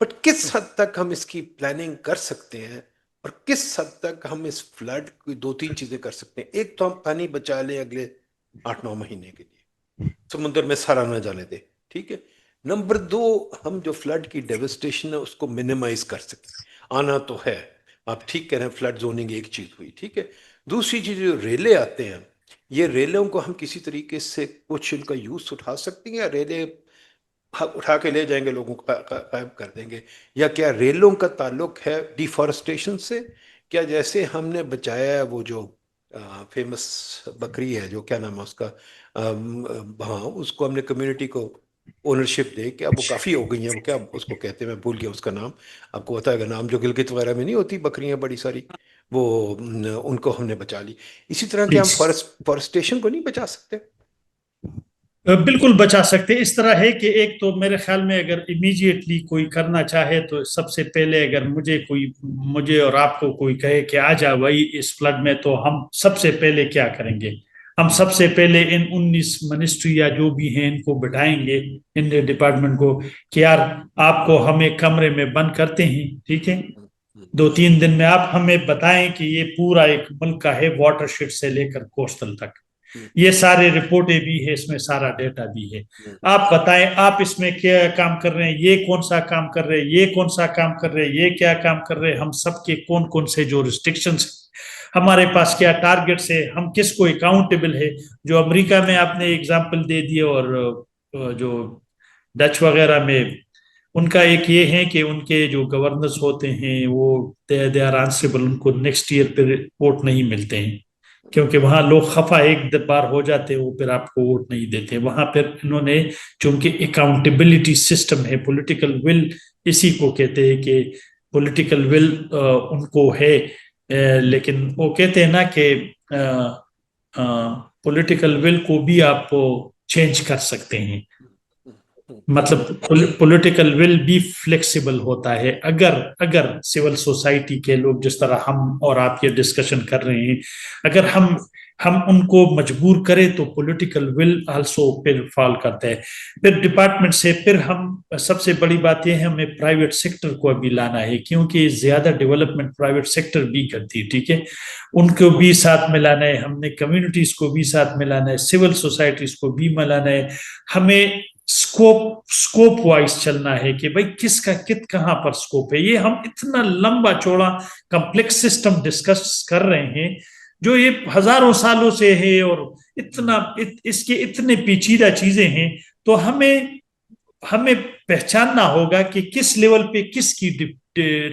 بٹ کس حد تک ہم اس کی پلاننگ کر سکتے ہیں, اور کس حد تک ہم اس فلڈ کی 2-3 چیزیں کر سکتے ہیں؟ ایک تو ہم پانی بچا لیں اگلے 8-9 مہینے کے لیے, سمندر میں سارا نہ جانے دیں, ٹھیک ہے. نمبر 2, ہم جو فلڈ کی ڈیوسٹیشن ہے اس کو منیمائز کر سکیں. آنا تو ہے, آپ ٹھیک کہہ رہے ہیں, فلڈ زوننگ ایک چیز ہوئی, ٹھیک ہے. دوسری چیز جو ریلے آتے ہیں, یہ ریلوں کو ہم کسی طریقے سے کچھ ان کا یوز اٹھا سکتے ہیں, یا ریلے اٹھا کے لے جائیں گے, لوگوں کو غائب کر دیں گے, یا کیا ریلوں کا تعلق ہے ڈیفارسٹیشن سے, کیا جیسے ہم نے بچایا ہے وہ جو فیمس بکری ہے جو کیا نام ہے اس کا، ہاں اس کو ہم نے کمیونٹی کو اونرشپ دے کہ اب وہ کافی ہو گئی ہیں، وہ کیا اس کو کہتے ہیں، میں بھول گیا اس کا نام، آپ کو بتائے گا نام، جو گلگت وغیرہ میں نہیں ہوتی بکریاں بڑی ساری، وہ ان کو ہم نے بچا لی. اسی طرح کہ جی، ہم فارسٹیشن کو نہیں بچا سکتے؟ بالکل بچا سکتے. اس طرح ہے کہ ایک تو میرے خیال میں اگر امیجیٹلی کوئی کرنا چاہے تو سب سے پہلے اگر مجھے اور آپ کو کوئی کہے کہ آ جا بھائی اس فلڈ میں، تو ہم سب سے پہلے کیا کریں گے؟ ہم سب سے پہلے ان 19 منسٹری یا جو بھی ہیں ان کو بٹھائیں گے، ان ڈپارٹمنٹ کو، کہ یار آپ کو ہم ایک کمرے میں بند کرتے ہیں، ٹھیک ہے، 2-3 دن میں آپ ہمیں بتائیں کہ یہ پورا ایک ملک کا ہے، واٹر شیڈ سے لے کر کوسٹل تک، یہ سارے رپورٹیں بھی ہے، اس میں سارا ڈیٹا بھی ہے، آپ بتائیں آپ اس میں کیا کام کر رہے ہیں، یہ کون سا کام کر رہے ہیں، یہ کون سا کام کر رہے ہیں، یہ کیا کام کر رہے ہیں، ہم سب کے کون کون سے جو ریسٹرکشنز، ہمارے پاس کیا ٹارگٹس ہے، ہم کس کو اکاؤنٹیبل ہے. جو امریکہ میں آپ نے ایگزامپل دے دیے، اور جو ڈچ وغیرہ میں ان کا ایک یہ ہے کہ ان کے جو گورنرز ہوتے ہیں وہ دے آر آنسریبل، ان کو نیکسٹ ایئر پہ ووٹ نہیں ملتے ہیں، کیونکہ وہاں لوگ خفا ایک بار ہو جاتے ہیں، وہ پھر آپ کو ووٹ نہیں دیتے وہاں. پھر انہوں نے چونکہ اکاؤنٹیبلٹی سسٹم ہے، پولیٹیکل ول اسی کو کہتے ہیں کہ پولیٹیکل ول ان کو ہے، لیکن وہ کہتے ہیں نا کہ پولیٹیکل ول کو بھی آپ چینج کر سکتے ہیں، مطلب پولیٹیکل ول بھی فلیکسیبل ہوتا ہے. اگر سول سوسائٹی کے لوگ جس طرح ہم اور آپ یہ ڈسکشن کر رہے ہیں، اگر ہم ان کو مجبور کریں تو پولیٹیکل ول آلسو پھر فال کرتا ہے. پھر ڈپارٹمنٹ سے پھر ہم سب سے بڑی بات یہ ہے ہمیں پرائیویٹ سیکٹر کو ابھی لانا ہے، کیونکہ زیادہ ڈیولپمنٹ پرائیویٹ سیکٹر بھی کرتی ہے، ٹھیک ہے، ان کو بھی ساتھ میں لانا ہے، ہم نے کمیونٹیز کو بھی ساتھ میں لانا ہے، سول سوسائٹیز کو بھی ملانا ہے. ہمیں سکوپ وائز چلنا ہے کہ بھائی کس کا کہاں پر سکوپ ہے. یہ ہم اتنا لمبا چوڑا کمپلیکس سسٹم ڈسکس کر رہے ہیں جو یہ ہزاروں سالوں سے ہے، اور اس کے اتنے پیچیدہ چیزیں ہیں، تو ہمیں پہچاننا ہوگا کہ کس لیول پہ کس کی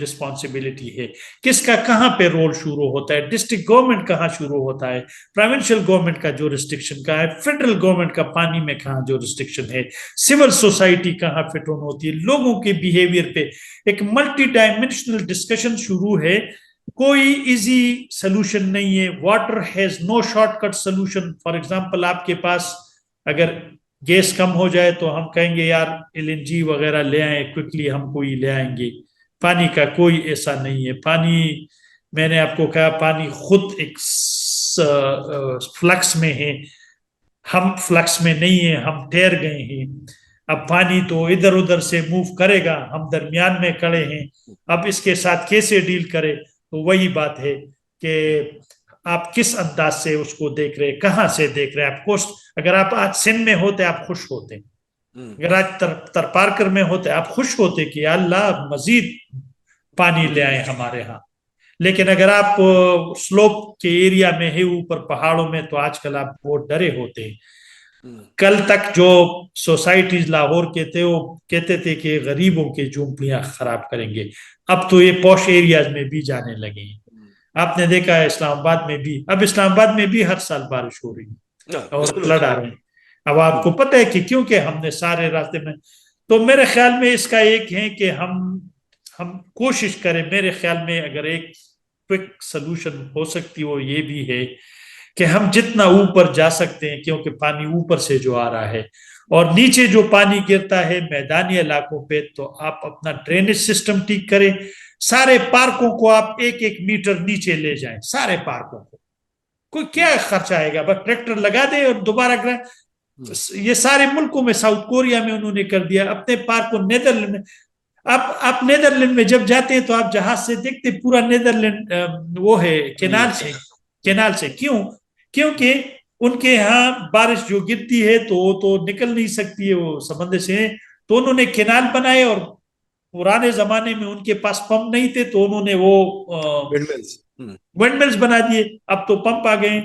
رسپانسبلٹی ہے، کس کا کہاں پہ رول شروع ہوتا ہے، ڈسٹرکٹ گورنمنٹ کہاں شروع ہوتا ہے، پروونشل گورنمنٹ کا جو ریسٹرکشن کا ہے، فیڈرل گورنمنٹ کا پانی میں کہاں جو ریسٹرکشن ہے، سول سوسائٹی کہاں فٹ آن ہوتی ہے، لوگوں کے بیہیویئر پہ ایک ملٹی ڈائمینشنل ڈسکشن شروع ہے. کوئی ایزی سلوشن نہیں ہے. Water has no shortcut solution. For example آپ کے پاس اگر گیس کم ہو جائے تو ہم کہیں گے یار LNG وغیرہ لے آئیں، کوئکلی ہم کوئی لے آئیں گے. پانی کا کوئی ایسا نہیں ہے. پانی، میں نے آپ کو کہا، پانی خود ایک فلکس میں ہے، ہم فلکس میں نہیں ہیں، ہم ٹھہر گئے ہیں. اب پانی تو ادھر ادھر سے موو کرے گا، ہم درمیان میں کھڑے ہیں. اب اس کے ساتھ کیسے ڈیل کرے؟ تو وہی بات ہے کہ آپ کس انداز سے اس کو دیکھ رہے، کہاں سے دیکھ رہے. آپ اگر آپ آج سندھ میں ہوتے آپ خوش ہوتے، اگر آج ترپارکر میں ہوتے آپ خوش ہوتے کہ یا اللہ مزید پانی لے آئے ہمارے ہاں. لیکن اگر آپ سلوپ کے ایریا میں ہے، اوپر پہاڑوں میں، تو آج کل آپ بہت ڈرے ہوتے ہیں. کل تک جو سوسائٹیز لاہور کے تھے وہ کہتے تھے کہ غریبوں کے جھونپڑیاں خراب کریں گے، اب تو یہ پوش ایریاز میں بھی جانے لگے ہیں. آپ نے دیکھا ہے اسلام آباد میں بھی، اب اسلام آباد میں بھی ہر سال بارش ہو رہی ہے اور فلڈ آ رہے ہیں. اب آپ کو پتہ ہے کہ کیونکہ ہم نے سارے راستے میں، تو میرے خیال میں اس کا ایک ہے کہ ہم کوشش کریں. میرے خیال میں اگر ایک کوئک سلوشن ہو سکتی وہ یہ بھی ہے کہ ہم جتنا اوپر جا سکتے ہیں، کیونکہ پانی اوپر سے جو آ رہا ہے اور نیچے جو پانی گرتا ہے میدانی علاقوں پہ، تو آپ اپنا ڈرینیج سسٹم ٹھیک کریں. سارے پارکوں کو آپ 1-1 میٹر نیچے لے جائیں، سارے پارکوں کو. کوئی کیا خرچ آئے گا؟ بس ٹریکٹر لگا دے اور دوبارہ کریں. یہ سارے ملکوں میں، ساؤتھ کوریا میں انہوں نے کر دیا اپنے پارک کو. نیدرلینڈ میں آپ نیدرلینڈ میں جب جاتے ہیں تو آپ جہاز سے دیکھتے پورا نیدرلینڈ وہ ہے کینال سے. کیونکہ ان کے ہاں بارش جو گرتی ہے تو وہ تو نکل نہیں سکتی ہے، وہ سمندر سے، تو انہوں نے کینال بنائے. اور پرانے زمانے میں ان کے پاس پمپ نہیں تھے تو انہوں نے وہ ونڈ ملز بنا دیے. اب تو پمپ آ گئے.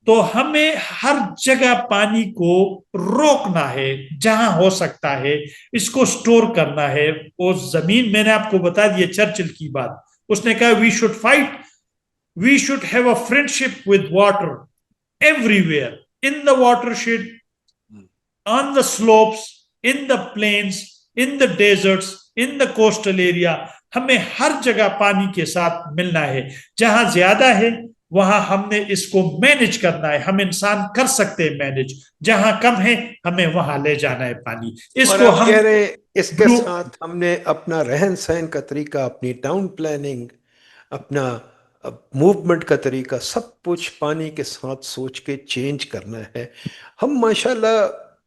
تو ہمیں ہر جگہ پانی کو روکنا ہے، جہاں ہو سکتا ہے اس کو سٹور کرنا ہے. وہ زمین، میں نے آپ کو بتا دیا چرچل کی بات، اس نے کہا we should fight we should have a friendship with water everywhere, in the watershed, on the slopes, in the plains, in the deserts, in the coastal area. ہمیں ہر جگہ پانی کے ساتھ ملنا ہے. جہاں زیادہ ہے وہاں ہم نے اس کو مینج کرنا ہے. ہم انسان کر سکتے ہیں مینج. جہاں کم ہے ہمیں وہاں لے جانا ہے پانی. اس اور کو آپ ہم کہہ رہے ہیں اس کے ساتھ ہم نے اپنا رہن سہن کا طریقہ، اپنی ٹاؤن پلاننگ، اپنا موومنٹ کا طریقہ، سب کچھ پانی کے ساتھ سوچ کے چینج کرنا ہے. ہم ماشاءاللہ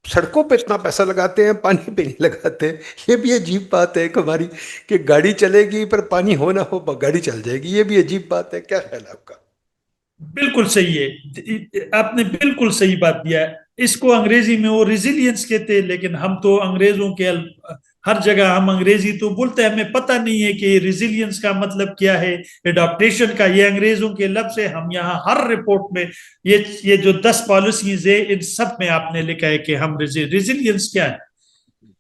سڑکوں پہ اتنا پیسہ لگاتے ہیں، پانی پہ نہیں لگاتے. یہ بھی عجیب بات ہے کہ ہماری کہ گاڑی چلے گی پر پانی ہو نہ ہو گاڑی چل جائے گی. یہ بھی عجیب بات ہے. کیا خیال ہے آپ کا؟ بالکل صحیح ہے. آپ نے بالکل صحیح بات دیا ہے. اس کو انگریزی میں وہ ریزیلینس کہتے ہیں، لیکن ہم تو انگریزوں کے ہر جگہ ہم انگریزی تو بولتے ہیں، ہمیں پتہ نہیں ہے کہ ریزیلینس کا مطلب کیا ہے، اڈاپٹیشن کا. یہ انگریزوں کے لفظ ہے. ہم یہاں ہر رپورٹ میں یہ جو 10 پالیسیز ہے ان سب میں آپ نے لکھا ہے کہ ہم ریزیلینس کیا ہے.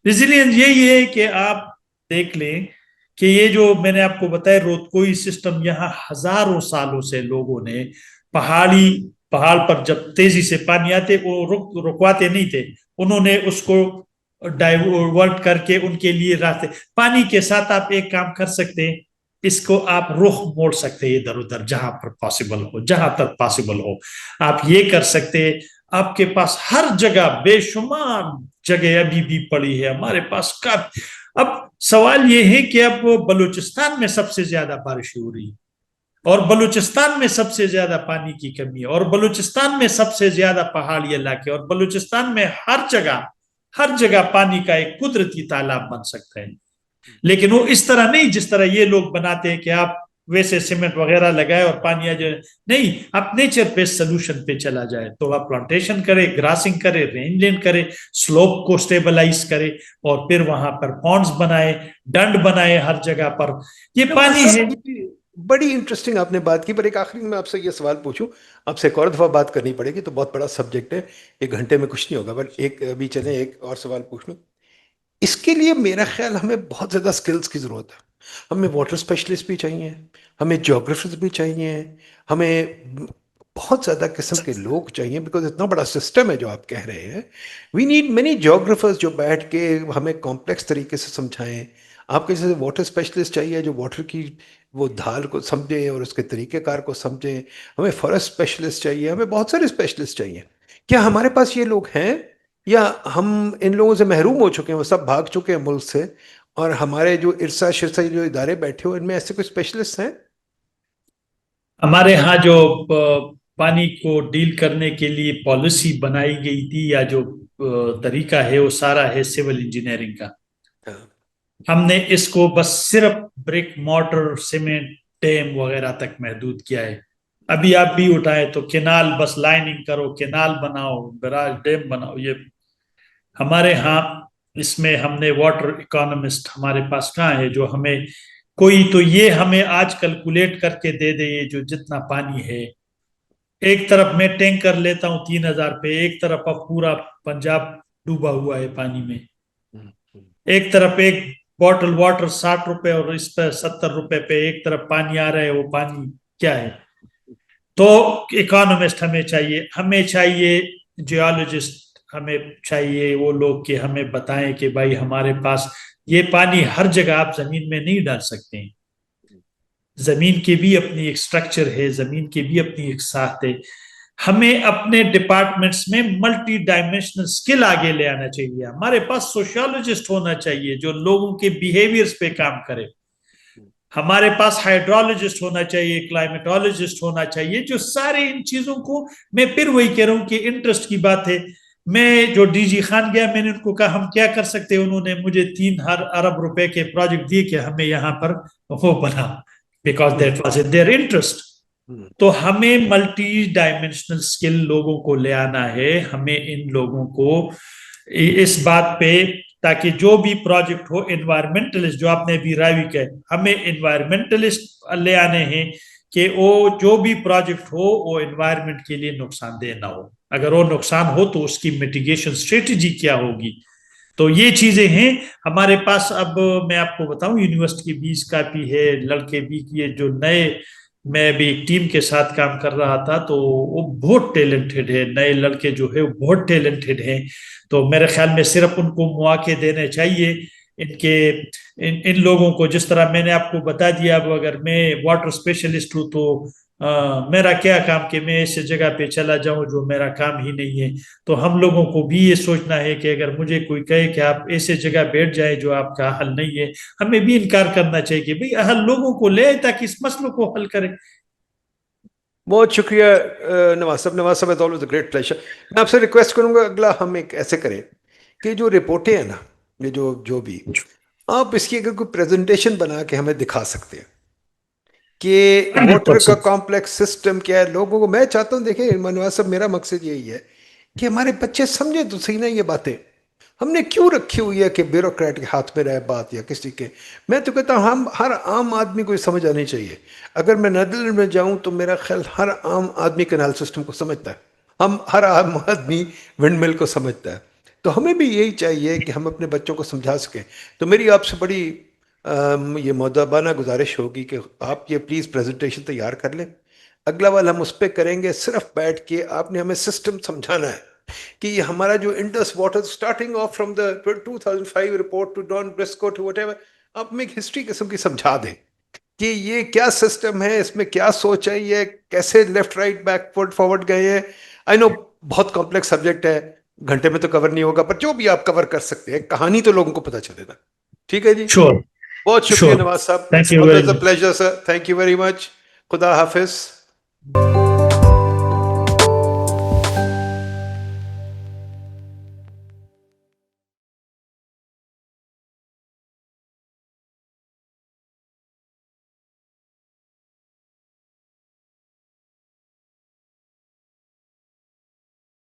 ریزیلینس یہی ہے کہ آپ دیکھ لیں کہ یہ جو میں نے آپ کو بتایا روتکوئی سسٹم، یہاں ہزاروں سالوں سے لوگوں نے پہاڑ پر جب تیزی سے پانی آتے وہ رکواتے نہیں تھے. انہوں نے اس کو ڈائیورٹ کر کے ان کے لیے راستے. پانی کے ساتھ آپ ایک کام کر سکتے ہیں، اس کو آپ رخ موڑ سکتے ہیں ادھر ادھر جہاں پر پاسبل ہو، جہاں تک پاسبل ہو آپ یہ کر سکتے ہیں. آپ کے پاس ہر جگہ بے شمار جگہ ابھی بھی پڑی ہے ہمارے پاس. اب سوال یہ ہے کہ اب بلوچستان میں سب سے زیادہ بارش ہو رہی ہے، اور بلوچستان میں سب سے زیادہ پانی کی کمی ہے، اور بلوچستان میں سب سے زیادہ پہاڑی علاقے، اور بلوچستان میں ہر جگہ پانی کا ایک قدرتی تالاب بن سکتا ہے. لیکن وہ اس طرح نہیں جس طرح یہ لوگ بناتے ہیں کہ آپ ویسے سیمنٹ وغیرہ لگائے اور پانی آ جائے. نہیں، آپ نیچر بیس سلوشن پہ چلا جائے تو آپ پلانٹیشن کرے، گراسنگ کرے، رینج لینڈ کرے، سلوپ کو سٹیبلائز کرے، اور پھر وہاں پر پونڈز بنائے، ڈنڈ بنائے ہر جگہ پر. یہ پانی ہے. بڑی انٹرسٹنگ آپ نے بات کی. پر ایک آخری میں آپ سے یہ سوال پوچھوں، آپ سے ایک اور دفعہ بات کرنی پڑے گی تو بہت بڑا سبجیکٹ ہے، 1 گھنٹے میں کچھ نہیں ہوگا. بٹ ایک ابھی چلیں ایک اور سوال پوچھ لوں. اس کے لیے میرا خیال ہمیں بہت زیادہ سکلز کی ضرورت ہے. ہمیں واٹر اسپیشلسٹ بھی چاہیے، ہمیں جیوگرافرز بھی چاہیے، ہمیں بہت زیادہ قسم کے لوگ چاہیے، بیکاز اتنا بڑا سسٹم ہے جو آپ کہہ رہے ہیں. وی نیڈ مینی جیوگرافرز جو بیٹھ کے ہمیں کمپلیکس طریقے سے سمجھائیں. آپ کے جیسے واٹر اسپیشلسٹ چاہیے جو واٹر کی وہ دھال کو سمجھیں اور اس کے طریقہ کار کو سمجھیں. ہمیں فارسٹ اسپیشلسٹ چاہیے، ہمیں بہت سارے اسپیشلسٹ چاہیے. کیا ہمارے پاس یہ لوگ ہیں، یا ہم ان لوگوں سے محروم ہو چکے ہیں، وہ سب بھاگ چکے ہیں ملک سے، اور ہمارے جو ارسا شرسا جو ادارے بیٹھے ہو ان میں ایسے کوئی اسپیشلسٹ ہیں؟ ہمارے ہاں جو پانی کو ڈیل کرنے کے لیے پالیسی بنائی گئی تھی یا جو طریقہ ہے وہ سارا ہے سول انجینئرنگ کا. ہم نے اس کو بس صرف برک مارٹر سیمنٹ ڈیم وغیرہ تک محدود کیا ہے. ابھی آپ بھی اٹھائے تو کینال بس لائننگ کرو، کینال بناؤ، براج ڈیم بناؤ. یہ ہمارے ہاں اس میں ہم نے واٹر اکانومسٹ ہمارے پاس کہاں ہے جو ہمیں کوئی تو یہ ہمیں آج کیلکولیٹ کر کے دے دے یہ جو جتنا پانی ہے. ایک طرف میں ٹینکر لیتا ہوں 3000 پہ، ایک طرف اب پورا پنجاب ڈوبا ہوا ہے پانی میں. ایک طرف ایک بوٹل واٹر 60 روپے اور اس پہ 70 روپے پہ ایک طرف پانی آ رہا ہے. وہ پانی کیا ہے؟ تو اکانومسٹ ہمیں چاہیے جیولوجسٹ، ہمیں چاہیے وہ لوگ کہ ہمیں بتائیں کہ بھائی ہمارے پاس یہ پانی ہر جگہ آپ زمین میں نہیں ڈال سکتے ہیں. زمین کی بھی اپنی ایک سٹرکچر ہے، زمین کی بھی اپنی ایک ساخت ہے. ہمیں اپنے ڈپارٹمنٹس میں ملٹی ڈائمینشنل سکل آگے لے آنا چاہیے. ہمارے پاس سوشیولوجسٹ ہونا چاہیے جو لوگوں کے بیہیویئرز پہ کام کرے. ہمارے پاس ہائیڈرولوجسٹ ہونا چاہیے، کلائمیٹولوجسٹ ہونا چاہیے جو سارے ان چیزوں کو. میں پھر وہی کہہ رہا ہوں کہ انٹرسٹ کی بات ہے. میں جو ڈی جی خان گیا میں نے ان کو کہا ہم کیا کر سکتے ہیں. انہوں نے مجھے 3 ارب روپے کے پروجیکٹ دیے کہ ہمیں یہاں پر وہ بنا، because that was in their interest. تو ہمیں ملٹی ڈائمینشنل سکل لوگوں کو لے آنا ہے. ہمیں ان لوگوں کو اس بات پہ، تاکہ جو بھی پروجیکٹ ہو انوائرمنٹلسٹ جو آپ نے بھی راوی کہے، ہمیں انوائرمنٹلسٹ لے آنے ہیں کہ وہ جو بھی پروجیکٹ ہو وہ انوائرمنٹ کے لیے نقصان دہ نہ ہو. اگر وہ نقصان ہو تو اس کی میٹیگیشن اسٹریٹجی کیا ہوگی. تو یہ چیزیں ہیں ہمارے پاس. اب میں آپ کو بتاؤں یونیورسٹی کی 20 کاپی ہے، لڑکے بھی کی جو نئے میں بھی ایک ٹیم کے ساتھ کام کر رہا تھا، تو وہ بہت ٹیلنٹڈ ہے، نئے لڑکے جو ہے وہ بہت ٹیلنٹڈ ہیں. تو میرے خیال میں صرف ان کو مواقع دینے چاہیے. ان لوگوں کو، جس طرح میں نے آپ کو بتا دیا، اب اگر میں واٹر اسپیشلسٹ ہوں تو میرا کیا کام کہ میں ایسی جگہ پہ چلا جاؤں جو میرا کام ہی نہیں ہے. تو ہم لوگوں کو بھی یہ سوچنا ہے کہ اگر مجھے کوئی کہے کہ آپ ایسے جگہ بیٹھ جائیں جو آپ کا حل نہیں ہے، ہمیں بھی انکار کرنا چاہیے کہ بھئی اہل لوگوں کو لے تاکہ اس مسئلوں کو حل کریں. بہت شکریہ نواز صاحب. نواز صاحب آلویز اے گریٹ پلیشر. میں آپ سے ریکویسٹ کروں گا اگلا ہم ایک ایسے کریں کہ جو رپورٹیں ہیں نا، یہ جو بھی آپ اس کی اگر کوئی پریزنٹیشن بنا کے ہمیں دکھا سکتے ہیں کہ واٹر کا 100%. کمپلیکس سسٹم کیا ہے لوگوں کو. میں چاہتا ہوں، دیکھیں نواز صاحب، میرا مقصد یہی ہے کہ ہمارے بچے سمجھیں تو صحیح نا یہ باتیں. ہم نے کیوں رکھی ہوئی ہے کہ بیوروکریٹ کے ہاتھ میں رہے بات یا کسی کے. میں تو کہتا ہوں ہم ہر عام آدمی کو یہ سمجھ آنی چاہیے. اگر میں نیدرلینڈ میں جاؤں تو میرا خیال ہر عام آدمی کینال سسٹم کو سمجھتا ہے. ہر عام آدمی ونڈ مل کو سمجھتا ہے. تو ہمیں بھی یہی چاہیے کہ ہم اپنے بچوں کو سمجھا سکیں. تو میری آپ سے بڑی یہ مؤدبانہ گزارش ہوگی کہ آپ یہ پلیز پریزنٹیشن تیار کر لیں. اگلا والا ہم اس پہ کریں گے. صرف بیٹھ کے آپ نے ہمیں سسٹم سمجھانا ہے کہ یہ ہمارا جو Indus water starting off from the 2005 report to Don Briscoe to whatever, آپ ہمیں ایک ہسٹری قسم کی سمجھا دیں کہ یہ کیا سسٹم ہے، اس میں کیا سوچ ہے، یہ کیسے لیفٹ رائٹ بیک فارورڈ گئے ہیں. آئی نو بہت کمپلیکس سبجیکٹ ہے، گھنٹے میں تو کور نہیں ہوگا، پر جو بھی آپ کور کر سکتے ہیں کہانی تو لوگوں کو پتہ چلے نا. ٹھیک ہے جی. Sure. بہت شکریہ Sure. نواز صاحب. Thank you very always a much. Pleasure sir. Thank you very much. خدا حافظ.